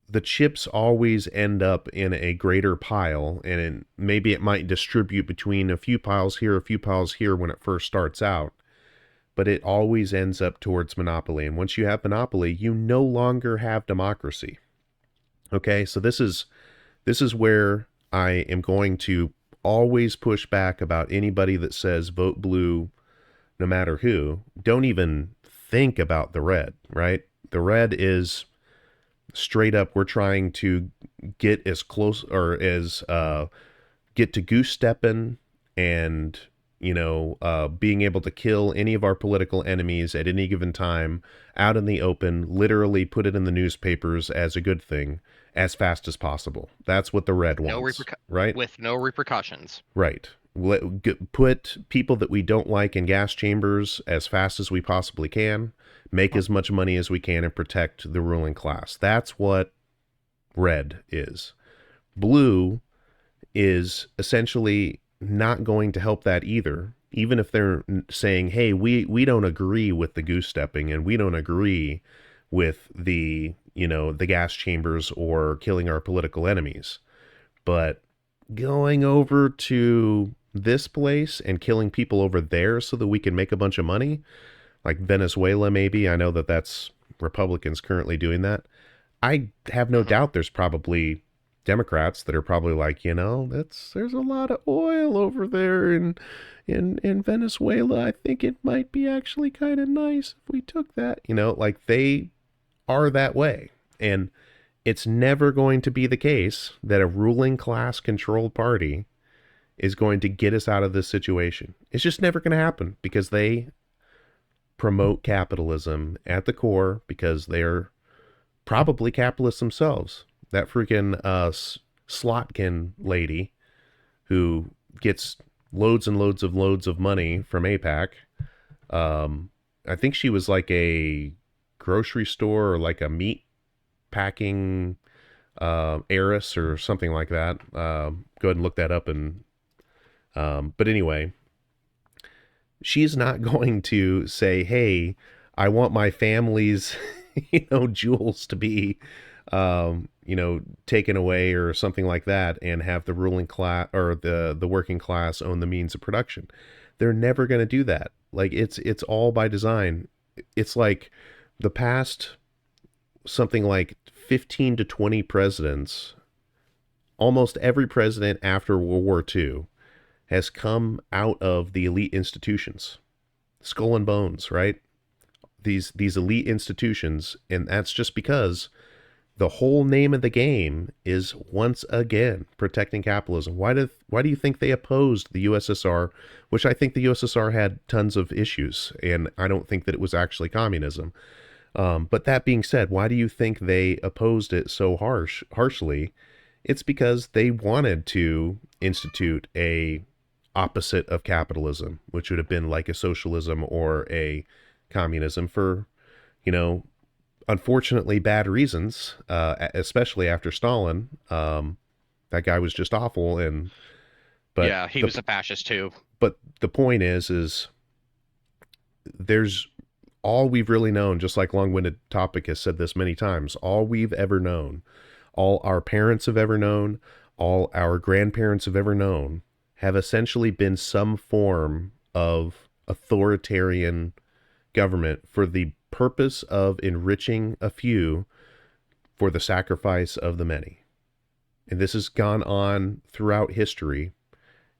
the chips always end up in a greater pile, and maybe it might distribute between a few piles here, a few piles here when it first starts out, but it always ends up towards monopoly. And once you have monopoly, you no longer have democracy. Okay, so this is where I am going to always push back about anybody that says vote blue no matter who. Don't even think about the red, right? The red is straight up, we're trying to get as close or as get to goose stepping and being able to kill any of our political enemies at any given time out in the open, literally put it in the newspapers as a good thing as fast as possible. That's what the red wants, right? With no repercussions. Right. Put people that we don't like in gas chambers as fast as we possibly can, make as much money as we can, and protect the ruling class. That's what red is. Blue is essentially not going to help that either. Even if they're saying, hey, we don't agree with the goose stepping and we don't agree with the gas chambers or killing our political enemies. But going over to this place and killing people over there so that we can make a bunch of money, like Venezuela, maybe. I know that that's Republicans currently doing that. I have no doubt there's probably Democrats that are probably like, there's a lot of oil over there in Venezuela. I think it might be actually kind of nice if we took that. Like they are that way. And it's never going to be the case that a ruling class controlled party is going to get us out of this situation. It's just never going to happen because they promote capitalism at the core because they're probably capitalists themselves. That freaking Slotkin lady who gets loads and loads of money from APAC. I think she was like a grocery store or like a meat packing heiress or something like that. Go ahead and look that up. But anyway, she's not going to say, hey, I want my family's jewels to be taken away or something like that, and have the ruling class or the working class own the means of production. They're never going to do that. Like it's all by design. It's like the past something like 15 to 20 presidents, almost every president after World War II, has come out of the elite institutions. Skull and bones, right? These elite institutions, and that's just because the whole name of the game is once again protecting capitalism. Why do you think they opposed the USSR, which I think the USSR had tons of issues, and I don't think that it was actually communism. But that being said, why do you think they opposed it so harshly? It's because they wanted to institute a opposite of capitalism, which would have been like a socialism or a communism for, you know, unfortunately bad reasons, especially after Stalin. That guy was just awful, and but Yeah, he the was a fascist too. but the point is there's all we've really known, just like Long-Winded Topic has said this many times, all we've ever known, all our parents have ever known, all our grandparents have ever known, have essentially been some form of authoritarian government for the purpose of enriching a few for the sacrifice of the many. And this has gone on throughout history,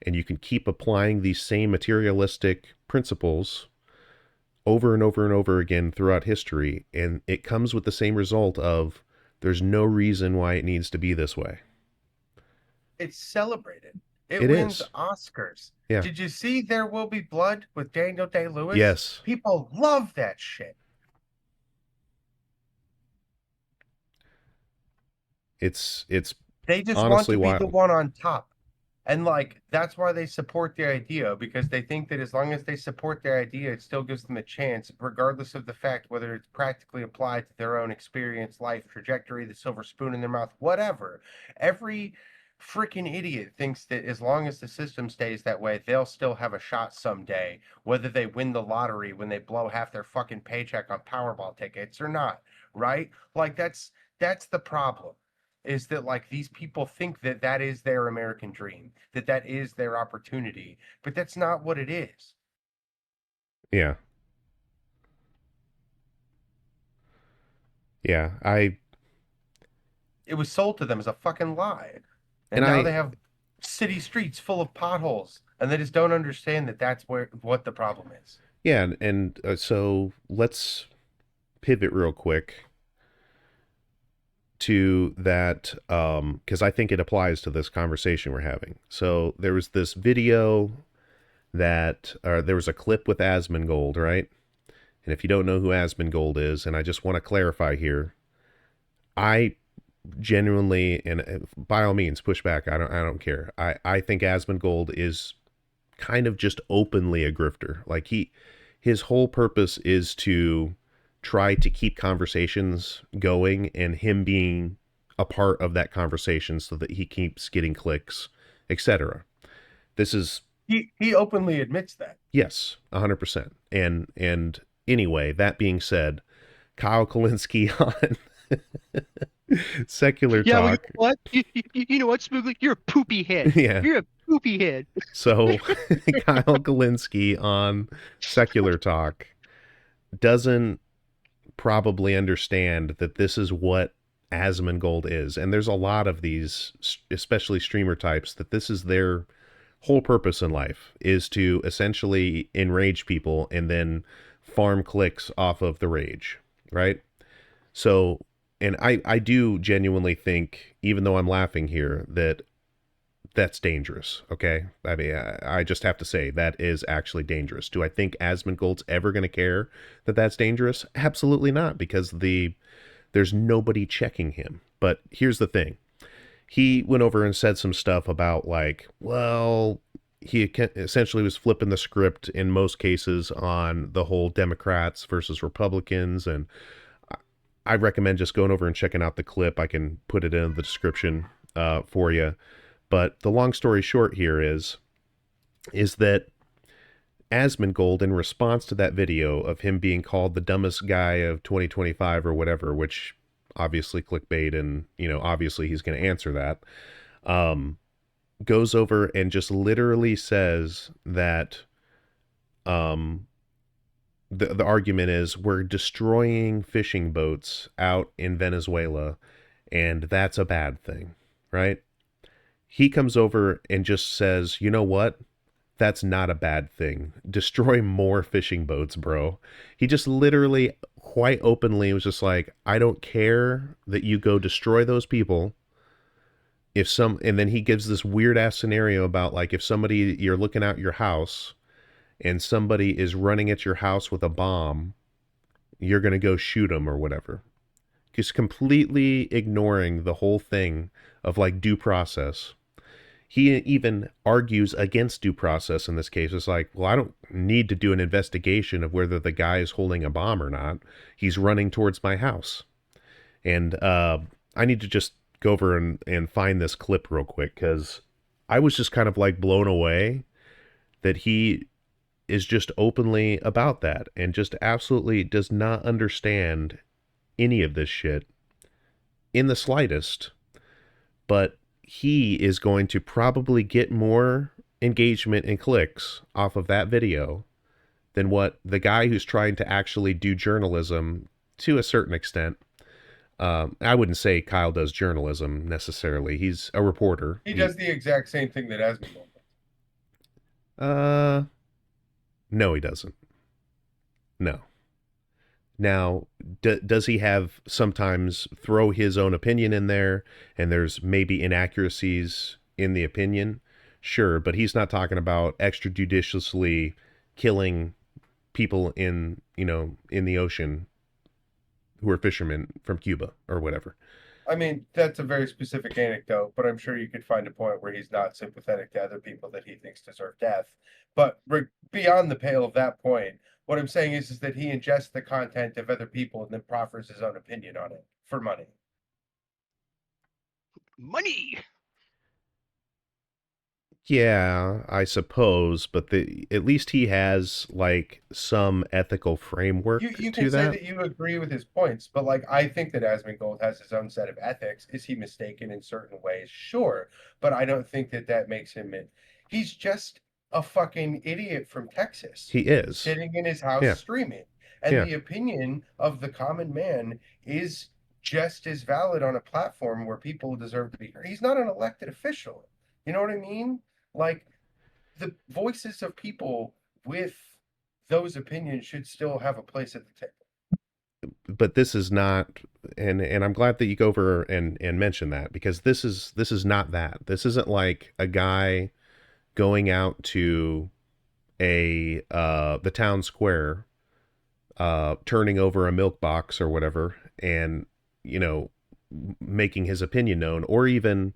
and you can keep applying these same materialistic principles over and over and over again throughout history, and it comes with the same result of there's no reason why it needs to be this way. It's celebrated. It It wins is. Oscars. Yeah. Did you see There Will Be Blood with Daniel Day-Lewis? Yes. People love that shit. It's They just want honestly to be the wild. one on top. And like that's why they support the idea, because they think that as long as they support their idea, it still gives them a chance, regardless of the fact whether it's practically applied to their own experience, life, trajectory, the silver spoon in their mouth, whatever. Every freaking idiot thinks that as long as the system stays that way, they'll still have a shot someday, whether they win the lottery when they blow half their fucking paycheck on Powerball tickets or not, right? Like that's the problem, is that like these people think that that is their American dream, that that is their opportunity, but that's not what it is. Yeah. Yeah. It was sold to them as a fucking lie. And And now I they have city streets full of potholes, and they just don't understand that that's what the problem is. yeah, and so let's pivot real quick to that, because I think it applies to this conversation we're having. So there was this video there was a clip with Asmongold, right? And if you don't know who Asmongold is, and I just want to clarify here, I genuinely, and by all means, push back. I don't care. I think Asmongold is kind of just openly a grifter. Like his whole purpose is to try to keep conversations going, and him being a part of that conversation so that he keeps getting clicks, etc. This is He openly admits that. yes, 100%. And anyway, that being said, Kyle Kalinske on Secular Yeah, well, Talk. what? You know what, Spoogly? You're a poopy head. Yeah. You're a poopy head. So Kyle Kalinske on Secular Talk doesn't probably understand that this is what Asmongold is. And there's a lot of these, especially streamer types, that this is their whole purpose in life, is to essentially enrage people and then farm clicks off of the rage, right? So, and I do genuinely think, even though I'm laughing here, that that's dangerous. Okay, I mean, I just have to say that is actually dangerous. Do I think Asmongold's ever going to care that that's dangerous? Absolutely not, because there's nobody checking him. But here's the thing: he went over and said some stuff about like, well, he essentially was flipping the script in most cases on the whole Democrats versus Republicans, and I recommend just going over and checking out the clip. I can put it in the description for you. But the long story short here is that Asmongold, in response to that video of him being called the dumbest guy of 2025 or whatever, which obviously clickbait, and obviously he's going to answer that, goes over and just literally says that the argument is we're destroying fishing boats out in Venezuela, and that's a bad thing, right? He comes over and just says, you know what? That's not a bad thing. Destroy more fishing boats, bro. He just literally, quite openly, was just like, I don't care that you go destroy those people. And then he gives this weird ass scenario about like if somebody, you're looking out your house and somebody is running at your house with a bomb, you're going to go shoot them or whatever. Just completely ignoring the whole thing of like due process. He even argues against due process in this case. It's like, well, I don't need to do an investigation of whether the guy is holding a bomb or not. He's running towards my house. And I need to just go over and find this clip real quick because I was just kind of like blown away that he is just openly about that and just absolutely does not understand any of this shit in the slightest. But he is going to probably get more engagement and clicks off of that video than what the guy who's trying to actually do journalism to a certain extent. I wouldn't say Kyle does journalism necessarily. He's a reporter. He does the exact same thing that Asmongold does. No, he doesn't. No. Now, does he have sometimes throw his own opinion in there and there's maybe inaccuracies in the opinion? Sure, but he's not talking about extrajudiciously killing people in, in the ocean who are fishermen from Cuba or whatever. I mean, that's a very specific anecdote, but I'm sure you could find a point where he's not sympathetic to other people that he thinks deserve death. But beyond the pale of that point, what I'm saying is that he ingests the content of other people and then proffers his own opinion on it for money. Money. Yeah, I suppose, but at least he has like some ethical framework You to can say that. that you agree with his points, but like I think that Asmongold has his own set of ethics. Is he mistaken in certain ways? Sure, but I don't think that that makes him he's just a fucking idiot from Texas He is. sitting in his house Yeah. streaming. And Yeah. the opinion of the common man is just as valid on a platform where people deserve to be heard. He's not an elected official. You know what I mean? Like the voices of people with those opinions should still have a place at the table. But this is not, and I'm glad that you go over and mention that because this is not that. This isn't like a guy going out to the town square, turning over a milk box or whatever, and making his opinion known, or even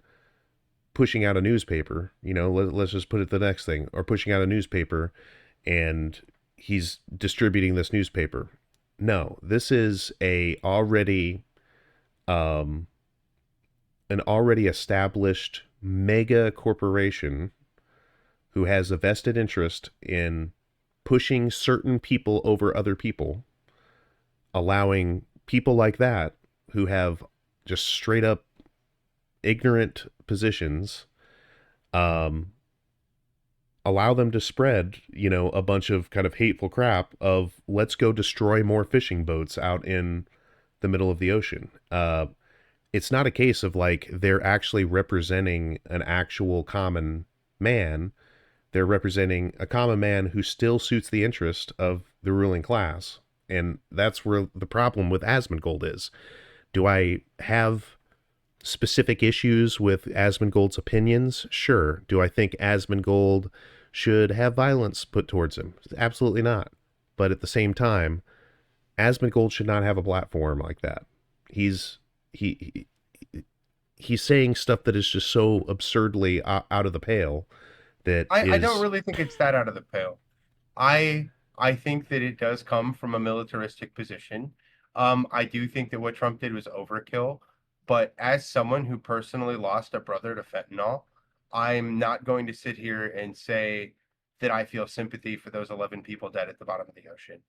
pushing out a newspaper. Let's just put it the next thing, or pushing out a newspaper, and he's distributing this newspaper. No, this is an already established mega corporation who has a vested interest in pushing certain people over other people, allowing people like that who have just straight up ignorant positions, allow them to spread, a bunch of kind of hateful crap of let's go destroy more fishing boats out in the middle of the ocean. It's not a case of like they're actually representing an actual common man. They're representing a common man who still suits the interest of the ruling class. And that's where the problem with Asmongold is. Do I have specific issues with Asmongold's opinions? Sure. Do I think Asmongold should have violence put towards him? Absolutely not. But at the same time, Asmongold should not have a platform like that. He's saying stuff that is just so absurdly out of the pale that I don't really think it's that out of the pale. I think that it does come from a militaristic position. I do think that what Trump did was overkill, but as someone who personally lost a brother to fentanyl, I'm not going to sit here and say that I feel sympathy for those 11 people dead at the bottom of the ocean.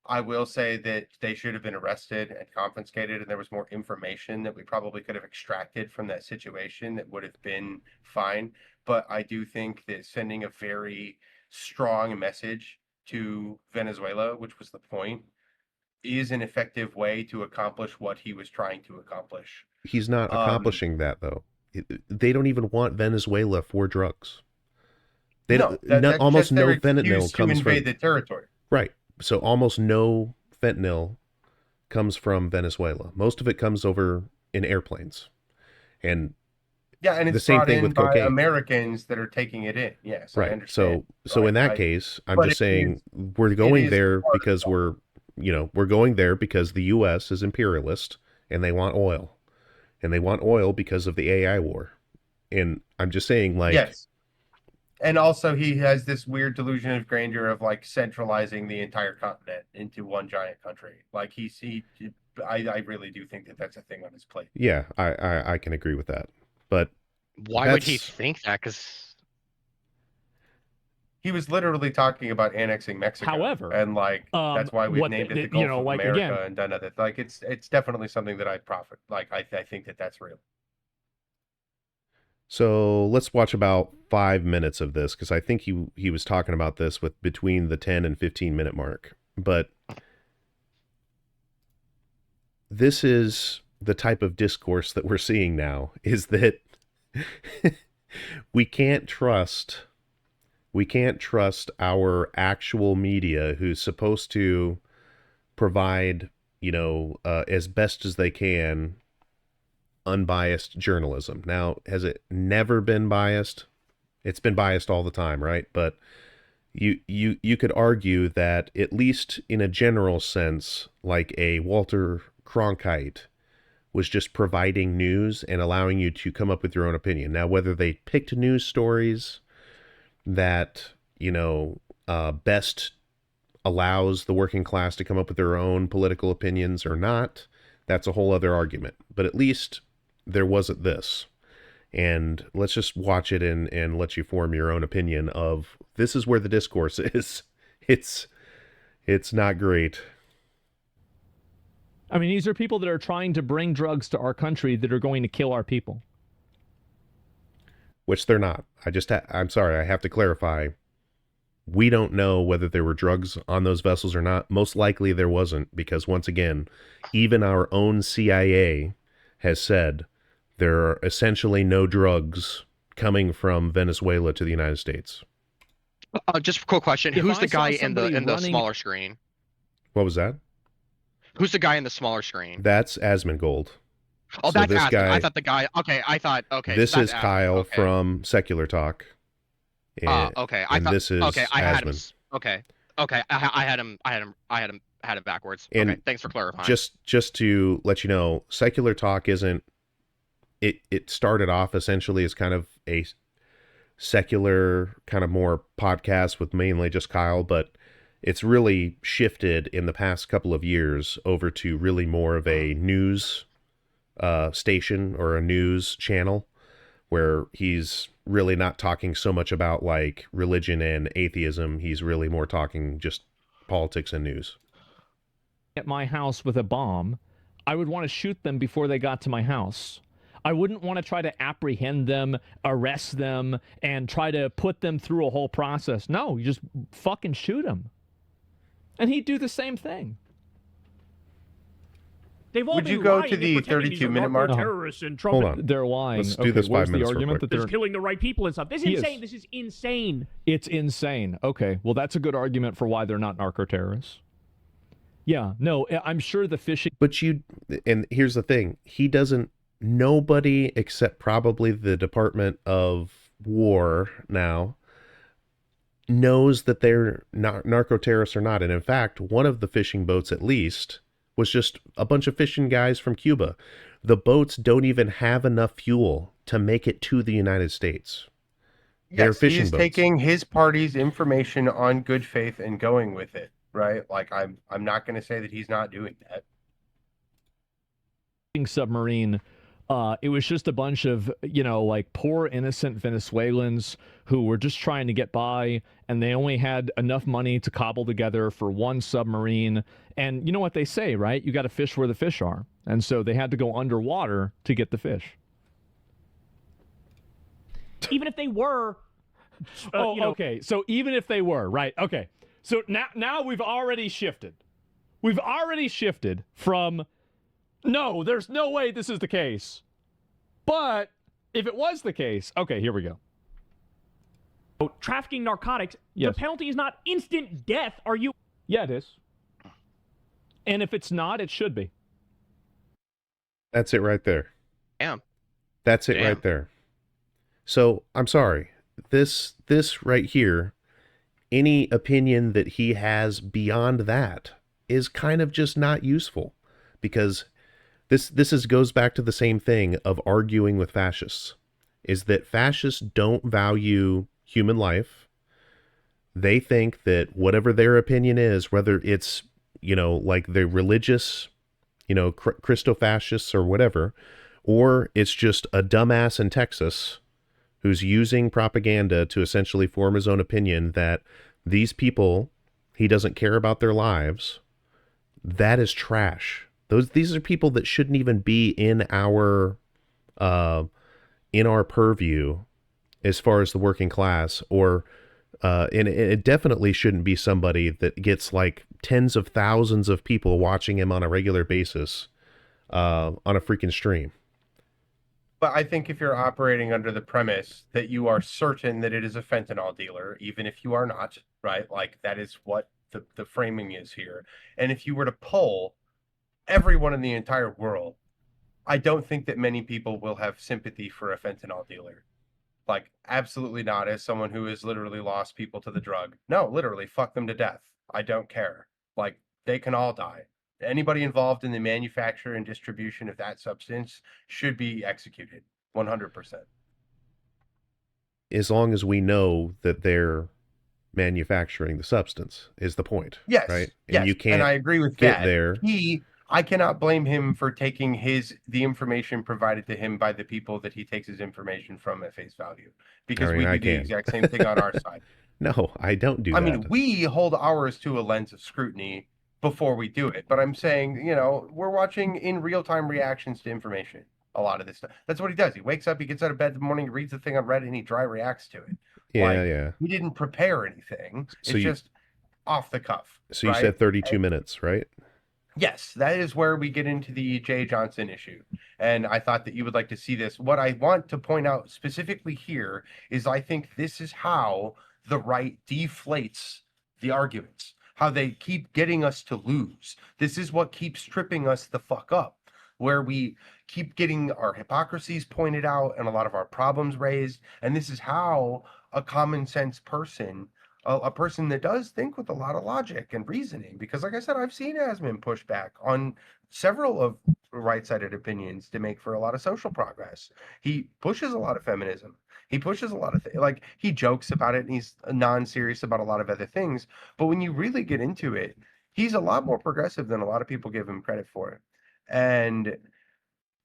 I will say that they should have been arrested and confiscated, and there was more information that we probably could have extracted from that situation that would have been fine. But I do think that sending a very strong message to Venezuela, which was the point, is an effective way to accomplish what he was trying to accomplish. He's not accomplishing that, though. They don't even want Venezuela for drugs. That's almost just their no fentanyl excuse to comes invade from the territory. right. So almost no fentanyl comes from Venezuela. Most of it comes over in airplanes, and Yeah, and it's the same brought thing in with by cocaine. Americans that are taking it in. Yes, I Right. understand. So Right. in that case, I'm but just it saying is- we're going is there part of because the we're going there because the U.S. is imperialist and they want oil, and they want oil because of the AI war. And I'm just saying, like, Yes. And also he has this weird delusion of grandeur of like centralizing the entire continent into one giant country. Like I really do think that that's a thing on his plate. yeah, I can agree with that. But Why would he that's think that? Because He was literally talking about annexing Mexico. However, and like that's why we've what named the- it the Gulf of like, America again, and done other. Like it's definitely something that I profit. Like I think that that's real. so let's watch about 5 minutes of this because I think he was talking about this with between the 10 and 15 minute mark. But this is the type of discourse that we're seeing now, is that we can't trust our actual media, who's supposed to provide, as best as they can, unbiased journalism. Now, has it never been biased? It's been biased all the time, right? But you could argue that, at least in a general sense, like a Walter Cronkite was just providing news and allowing you to come up with your own opinion. Now, whether they picked news stories that, best allows the working class to come up with their own political opinions or not, that's a whole other argument. But at least there wasn't this. And let's just watch it and let you form your own opinion of, this is where the discourse is. It's not great. I mean, these are people that are trying to bring drugs to our country that are going to kill our people. Which they're not. I'm sorry, I have to clarify. We don't know whether there were drugs on those vessels or not. Most likely there wasn't, because once again, even our own CIA has said there are essentially no drugs coming from Venezuela to the United States. just a quick question: If who's I the saw guy in somebody the running- smaller screen? What was that? Who's the guy in the smaller screen? That's Asmongold. Oh, so that's this Asmund. guy- I thought the guy. Okay, I thought. Okay, This that's is Asmund. Kyle Okay. from Secular Talk. Okay. I and thought. this is okay, I had him. Asmund. Okay. Okay. I had him. Had it backwards. And okay. Thanks for clarifying. Just to let you know, Secular Talk isn't. It started off essentially as kind of a secular, kind of more podcast with mainly just Kyle, but it's really shifted in the past couple of years over to really more of a news station or a news channel, where he's really not talking so much about like religion and atheism. He's really more talking just politics and news. At my house with a bomb, I would want to shoot them before they got to my house. I wouldn't want to try to apprehend them, arrest them, and try to put them through a whole process. No, you just fucking shoot them. And he'd do the same thing. They've all Would been you go lying to and the pretending these are 32-minute mark? terrorists and Trump Hold and on. They're lying. Let's do Okay, this 5 where's minutes the real argument quick. that is they're... killing the right people and stuff. This is He is. insane. This is insane. It's insane. Okay, well, that's a good argument for why they're not narco-terrorists. Yeah, no, I'm sure the fishing... But and here's the thing, nobody except probably the Department of War now knows that they're not narco-terrorists or not. And in fact, one of the fishing boats, at least, was just a bunch of fishing guys from Cuba. The boats don't even have enough fuel to make it to the United States. They're Yes, fishing he's boats. taking his party's information on good faith and going with it, right? Like I'm not going to say that he's not doing that. submarine, it was just a bunch of, like poor innocent Venezuelans who were just trying to get by, and they only had enough money to cobble together for one submarine. And you know what they say, right? You got to fish where the fish are. And so they had to go underwater to get the fish. Even if they were, Okay. So even if they were, right? Okay. So now we've already shifted. We've already shifted from, no, there's no way this is the case. But if it was the case, okay, here we go. Trafficking narcotics, Yes. the penalty is not instant death. Are you? Yeah, it is. And if it's not, it should be. That's it right there. Damn. That's it Damn. right there. So I'm sorry. This right here, any opinion that he has beyond that is kind of just not useful, because this goes back to the same thing of arguing with fascists, is that fascists don't value human life. They think that whatever their opinion is, whether it's, like the religious, Christo-fascists or whatever, or it's just a dumbass in Texas who's using propaganda to essentially form his own opinion that these people, he doesn't care about their lives, that is trash. These are people that shouldn't even be in our purview as far as the working class, or and it definitely shouldn't be somebody that gets like tens of thousands of people watching him on a regular basis on a freaking stream. But I think if you're operating under the premise that you are certain that it is a fentanyl dealer, even if you are not, right? Like that is what the framing is here. And if you were to poll everyone in the entire world, I don't think that many people will have sympathy for a fentanyl dealer. Like, absolutely not, as someone who has literally lost people to the drug. No, literally, fuck them to death. I don't care. Like, they can all die. Anybody involved in the manufacture and distribution of that substance should be executed 100%. As long as we know that they're manufacturing the substance is the point. Yes. Right? And yes. you can't and I agree with get that. there. I cannot blame him for taking the information provided to him by the people that he takes his information from at face value, because we do the exact same thing on our side. No, I don't do that. I mean, we hold ours to a lens of scrutiny before we do it, but I'm saying, we're watching in real-time reactions to information. A lot of this stuff. That's what he does. He wakes up, he gets out of bed in the morning, he reads the thing on Reddit, and he dry reacts to it. Yeah. He didn't prepare anything. It's just off the cuff. So you said 32 minutes, right? Yes, that is where we get into the Jay Johnson issue. And I thought that you would like to see this. What I want to point out specifically here is I think this is how the right deflates the arguments, how they keep getting us to lose. This is what keeps tripping us the fuck up, where we keep getting our hypocrisies pointed out and a lot of our problems raised. And this is how a common sense person, a person that does think with a lot of logic and reasoning, because like I said, I've seen Asman push back on several of right-sided opinions to make for a lot of social progress. He pushes a lot of feminism. He pushes a lot of things. Like, he jokes about it and he's non-serious about a lot of other things. But when you really get into it, he's a lot more progressive than a lot of people give him credit for. And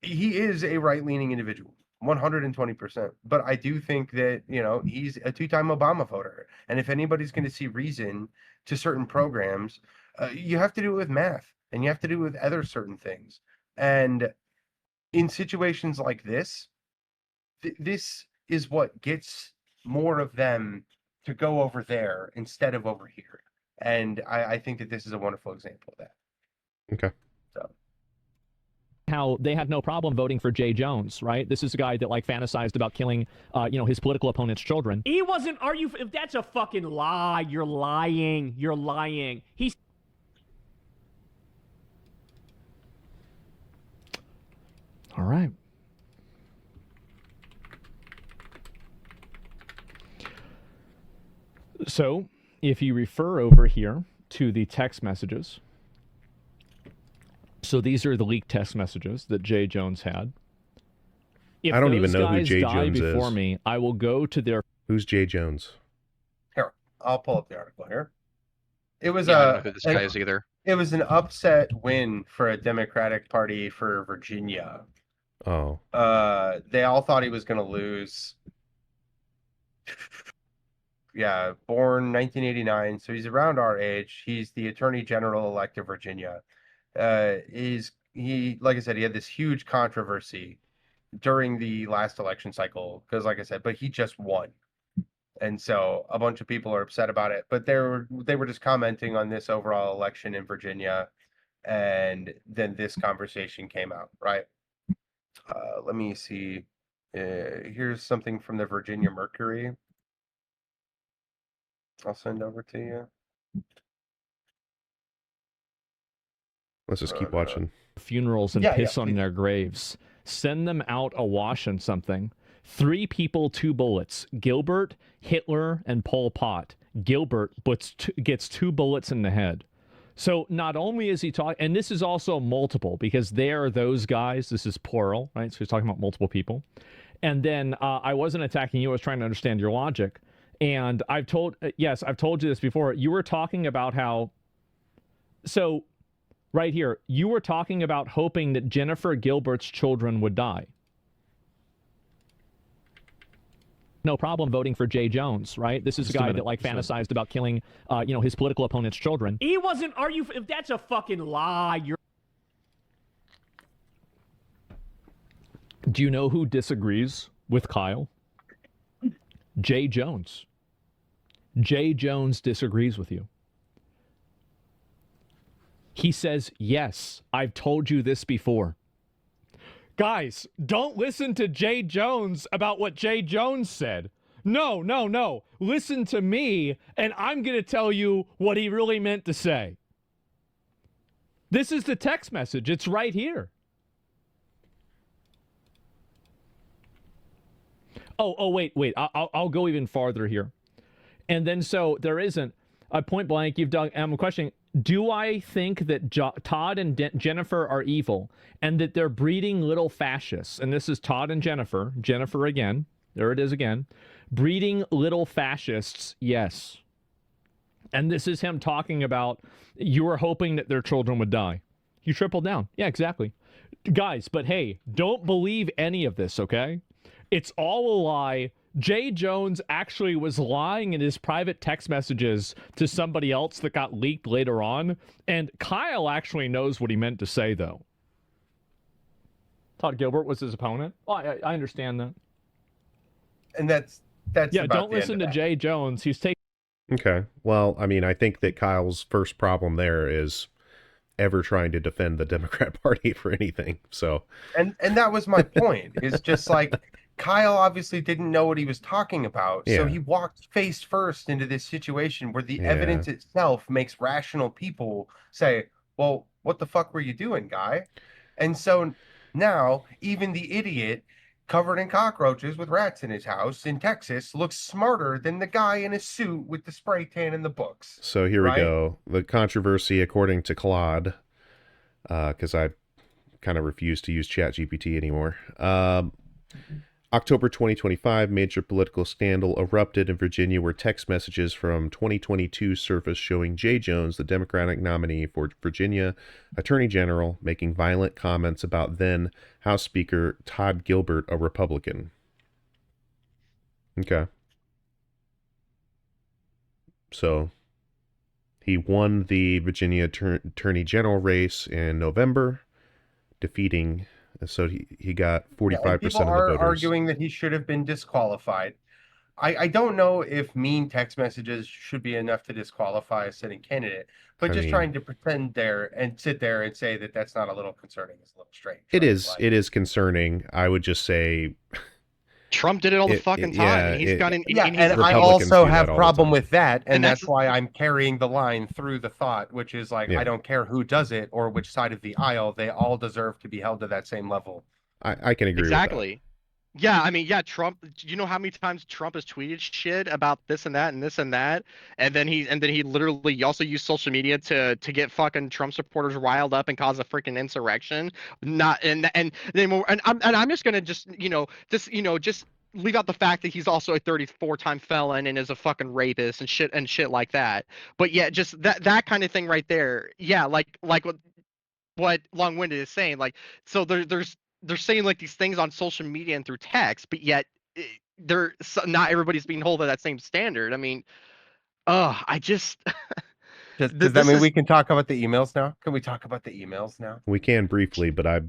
he is a right-leaning individual. 120%. But I do think that, he's a two-time Obama voter. And if anybody's going to see reason to certain programs, you have to do it with math, and you have to do it with other certain things. And in situations like this, this is what gets more of them to go over there instead of over here. And I think that this is a wonderful example of that. Okay. So. How they had no problem voting for Jay Jones, right? This is a guy that fantasized about killing, his political opponent's children. He wasn't. If that's a fucking lie, you're lying. You're lying. He's. All right. So, if you refer over here to the text messages. So these are the leaked text messages that Jay Jones had. If I don't even know who those Jay guys die Jones before is. me, I will go to their. Who's Jay Jones? Here, I'll pull up the article here. It was I don't know who this guy is either. It was an upset win for a Democratic Party for Virginia. Oh. They all thought he was going to lose. Yeah, born 1989, so he's around our age. He's the Attorney General elect of Virginia. He, like I said, he had this huge controversy during the last election cycle because, like I said, but he just won. And so a bunch of people are upset about it, but they were just commenting on this overall election in Virginia, and then this conversation came out, right? Let me see. Here's something from the Virginia Mercury. I'll send over to you. Let's just keep watching. Funerals and Yeah, piss yeah, on please. their graves. Send them out awash in something. 3 people, 2 bullets. Gilbert, Hitler, and Pol Pot. Gilbert gets 2 bullets in the head. So not only is he talking, and this is also multiple, because they are those guys. This is plural, right? So he's talking about multiple people. And then I wasn't attacking you. I was trying to understand your logic. And I've told you this before. You were talking about how, so right here, you were talking about hoping that Jennifer Gilbert's children would die. No problem voting for Jay Jones, right? This is a guy that like fantasized about killing, his political opponent's children. He wasn't. Are you? If that's a fucking lie, you're. Do you know who disagrees with Kyle? Jay Jones. Jay Jones disagrees with you. He says, yes, I've told you this before. Guys, don't listen to Jay Jones about what Jay Jones said. No. Listen to me, and I'm going to tell you what he really meant to say. This is the text message. It's right here. Oh, wait. I'll go even farther here. And then so there isn't a point blank. I'm questioning, do I think that Todd and Jennifer are evil and that they're breeding little fascists? And this is Todd and Jennifer. Jennifer again. There it is again. Breeding little fascists, yes. And this is him talking about you were hoping that their children would die. You tripled down. Yeah, exactly. Guys, but hey, don't believe any of this, okay? It's all a lie. Jay Jones actually was lying in his private text messages to somebody else that got leaked later on. And Kyle actually knows what he meant to say, though. Todd Gilbert was his opponent. Oh, I understand that. And that's yeah, about don't the end listen of to that. Jay Jones. He's taking. Okay. Well, I mean, I think that Kyle's first problem there is ever trying to defend the Democrat Party for anything. So, and that was my point. Is just like Kyle obviously didn't know what he was talking about, so Yeah. he walked face first into this situation where the Yeah. evidence itself makes rational people say, "Well, what the fuck were you doing, guy?" And so now even the idiot covered in cockroaches with rats in his house in Texas looks smarter than the guy in a suit with the spray tan in the books. So here Right? we go. The controversy, according to Claude, because I kind of refuse to use ChatGPT anymore. October 2025, major political scandal erupted in Virginia where text messages from 2022 surfaced showing Jay Jones, the Democratic nominee for Virginia Attorney General, making violent comments about then House Speaker Todd Gilbert, a Republican. Okay. So he won the Virginia Attorney General race in November, defeating, so he got 45% people of the are voters. arguing that he should have been disqualified. I don't know if mean text messages should be enough to disqualify a sitting candidate, but I just mean, trying to pretend there and sit there and say that that's not a little concerning is a little strange. It right? is. Like, It is concerning. I would just say Trump did it all the fucking time, and he's got an. yeah, and and he's I Republicans also do that have all the problem time. with that, and And that's that's- why I'm carrying the line through the thought, which is like, Yeah. I don't care who does it or which side of the aisle, they all deserve to be held to that same level. I can agree with Exactly. Yeah, I mean, yeah, Trump. You know how many times Trump has tweeted shit about this and that and this and that, and then he literally also used social media to get fucking Trump supporters riled up and cause a freaking insurrection. Not and I'm just gonna just leave out the fact that he's also a 34-time felon and is a fucking rapist and shit like that. But yeah, just that kind of thing right there. Yeah, like what Long-Winded is saying. Like, so they're saying like these things on social media and through text, but yet not everybody's being held to that same standard. I mean, I just Does that mean we can talk about the emails now? Can we talk about the emails now? We can briefly, but I've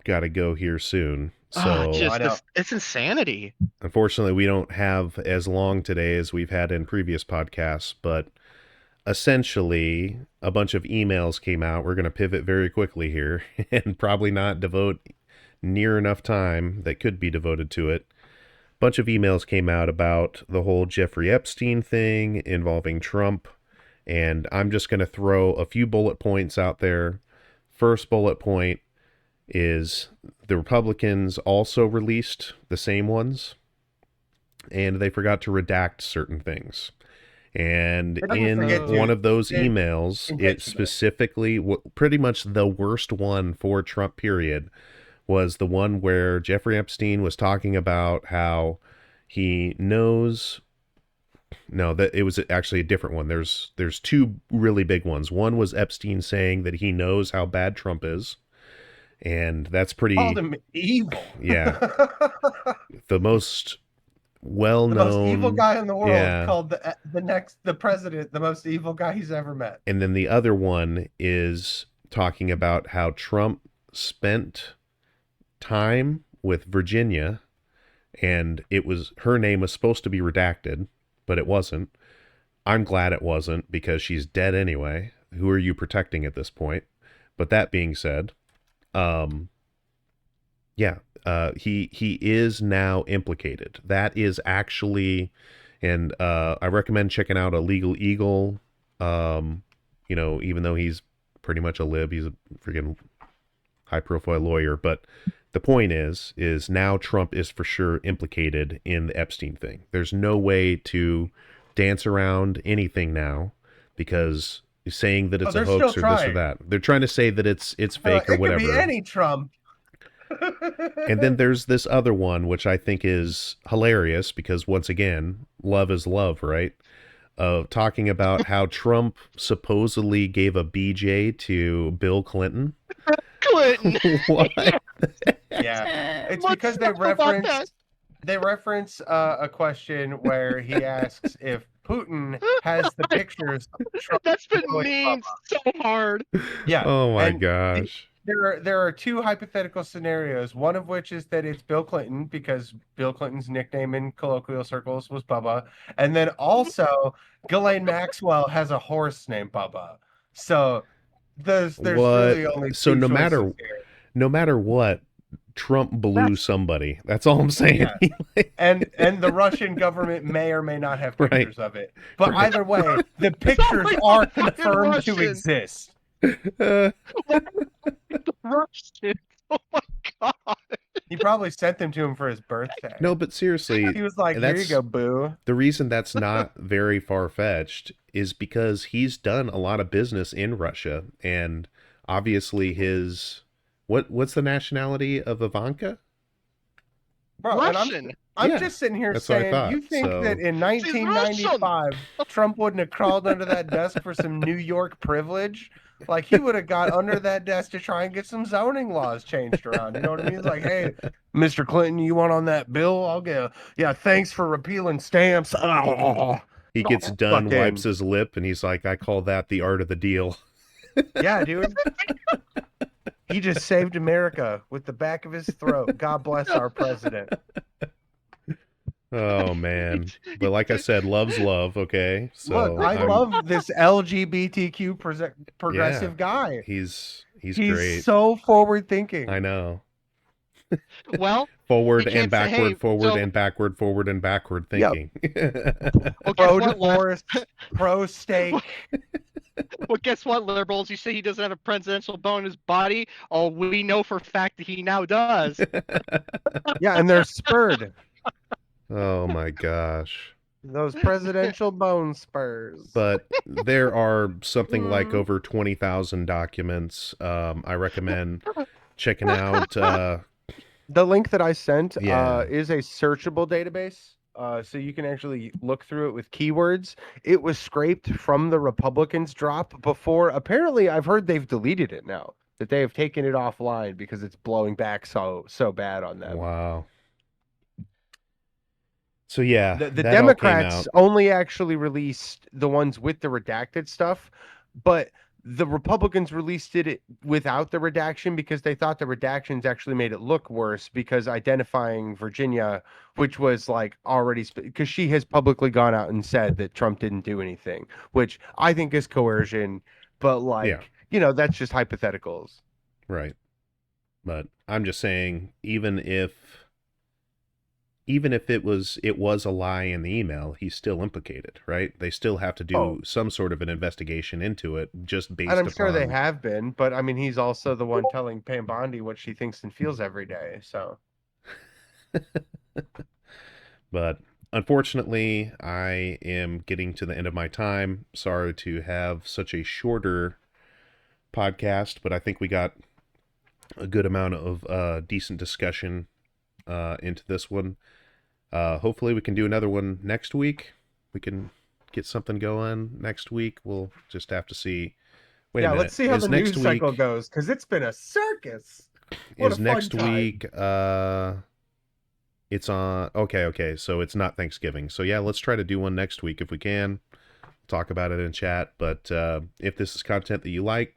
got to go here soon. So I know. it's insanity. Unfortunately, we don't have as long today as we've had in previous podcasts, but essentially a bunch of emails came out. We're going to pivot very quickly here and probably not devote near enough time that could be devoted to it. Bunch of emails came out about the whole Jeffrey Epstein thing involving Trump, and I'm just going to throw a few bullet points out there. First bullet point is the Republicans also released the same ones, and they forgot to redact certain things. And They didn't in forget to. one of those They emails, it intentionally. specifically, pretty much the worst one for Trump, period, was the one where Jeffrey Epstein was talking about how he knows. No, that it was actually a different one. There's two really big ones. One was Epstein saying that he knows how bad Trump is, and that's Called pretty, him evil. yeah, the most The most evil well-known. guy in the world Yeah. called the president the most evil guy he's ever met. And then the other one is talking about how Trump spent time with Virginia, and her name was supposed to be redacted, but it wasn't. I'm glad it wasn't, because she's dead anyway. Who are you protecting at this point? But that being said, yeah, he is now implicated. That is actually, and I recommend checking out a Legal Eagle. Even though he's pretty much a lib, he's a freaking high profile lawyer. But the point is now Trump is for sure implicated in the Epstein thing. There's no way to dance around anything now, because saying that it's a they're hoax still or this or trying. that. They're trying to say that it's fake or It whatever. could be any Trump. And then there's this other one, which I think is hilarious, because once again, love is love, right? Talking about how Trump supposedly gave a BJ to Bill Clinton. Clinton. What? Yeah, it's What's because they up about that? reference a question where he asks if Putin has the pictures of Trump. That's been going memed so hard. Yeah. Oh my and gosh. There are two hypothetical scenarios. One of which is that it's Bill Clinton, because Bill Clinton's nickname in colloquial circles was Bubba, and then also Ghislaine Maxwell has a horse named Bubba. So there's What? really only So two no choices here. matter what, Trump blew somebody. That's all I'm saying. Yeah. And the Russian government may or may not have Right. pictures of it. But Right. either way, the pictures like are the fucking confirmed to Russians. exist. Uh, The Russians. Oh my god. He probably sent them to him for his birthday. no, but seriously, He was like, "Here you that's- go, boo." the reason that's not very far-fetched is because he's done a lot of business in Russia, and obviously what's the nationality of Ivanka? Bro, and Russian. I'm Yeah, just sitting here that's what I saying, thought, you think so- that in 1995 Trump wouldn't have crawled under that desk for some New York privilege? Like, he would have got under that desk to try and get some zoning laws changed around. You know what I mean? It's like, hey, Mr. Clinton, you want on that bill? I'll get. Yeah, thanks for repealing stamps. He gets done, Fucking- wipes his lip, and he's like, I call that the art of the deal. Yeah, dude. He just saved America with the back of his throat. God bless our president. Oh man. But like I said, love's love, okay? So Look, I love this LGBTQ progressive guy. he's He's great. so forward thinking. I know. Well, Forward You can't and say, backward, hey, forward so- and backward, forward and backward Yep. thinking. well, Pro guess what, divorce, pro steak. well, guess what, liberals? You say he doesn't have a presidential bone in his body. Oh, we know for a fact that he now does. Yeah, and they're spurred. Oh my gosh. Those presidential bone spurs. But there are something like Mm. over 20,000 documents. I recommend checking out. The link that I sent Yeah. is a searchable database. So you can actually look through it with keywords. It was scraped from the Republicans' drop before. Apparently, I've heard they've deleted it now. That they have taken it offline because it's blowing back so bad on them. Wow. So yeah, The that all came Democrats out. only actually released the ones with the redacted stuff, but the Republicans released it without the redaction because they thought the redactions actually made it look worse because identifying Virginia, which was like already because she has publicly gone out and said that Trump didn't do anything, which I think is coercion, but like, that's just hypotheticals. Right. But I'm just saying, even if it was a lie in the email, he's still implicated, right? They still have to do some sort of an investigation into it, just based And I'm upon. sure they have been, but I mean, he's also the one telling Pam Bondi what she thinks and feels every day. So, But unfortunately, I am getting to the end of my time. Sorry to have such a shorter podcast, but I think we got a good amount of decent discussion into this one. Hopefully we can do another one next week. We can get something going next week. We'll just have to see. Wait a minute. Let's see how the news cycle goes, because it's been a circus. What is a next fun time. week it's on okay, so it's not Thanksgiving. So yeah, let's try to do one next week if we can. Talk about it in chat. But if this is content that you like,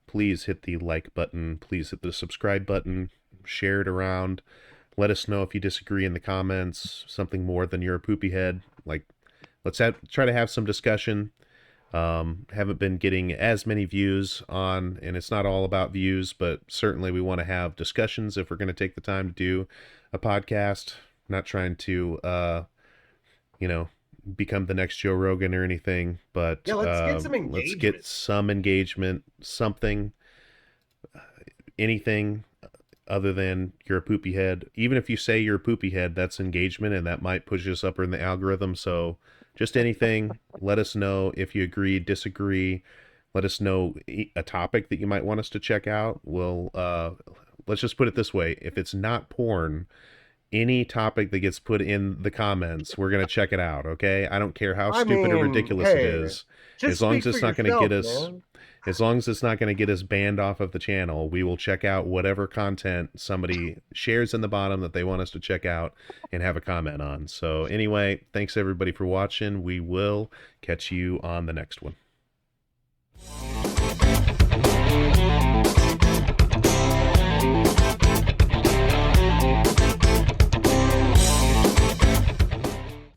please hit the like button, please hit the subscribe button, share it around. Let us know if you disagree in the comments, something more than you're a poopy head. Like, let's try to have some discussion. Haven't been getting as many views on, and it's not all about views, but certainly we want to have discussions if we're going to take the time to do a podcast. Not trying to, become the next Joe Rogan or anything, but let's get some engagement. Let's get some engagement, something, anything other than you're a poopy head. Even if you say you're a poopy head, that's engagement, and that might push us up in the algorithm. So just anything. Let us know if you agree, disagree. Let us know a topic that you might want us to check out. We'll let's just put it this way: if it's not porn, any topic that gets put in the comments, we're gonna check it out. Okay, I don't care how stupid or ridiculous it is, as long as it's not going to get us. Man. As long as it's not going to get us banned off of the channel, we will check out whatever content somebody shares in the bottom that they want us to check out and have a comment on. So anyway, thanks everybody for watching. We will catch you on the next one.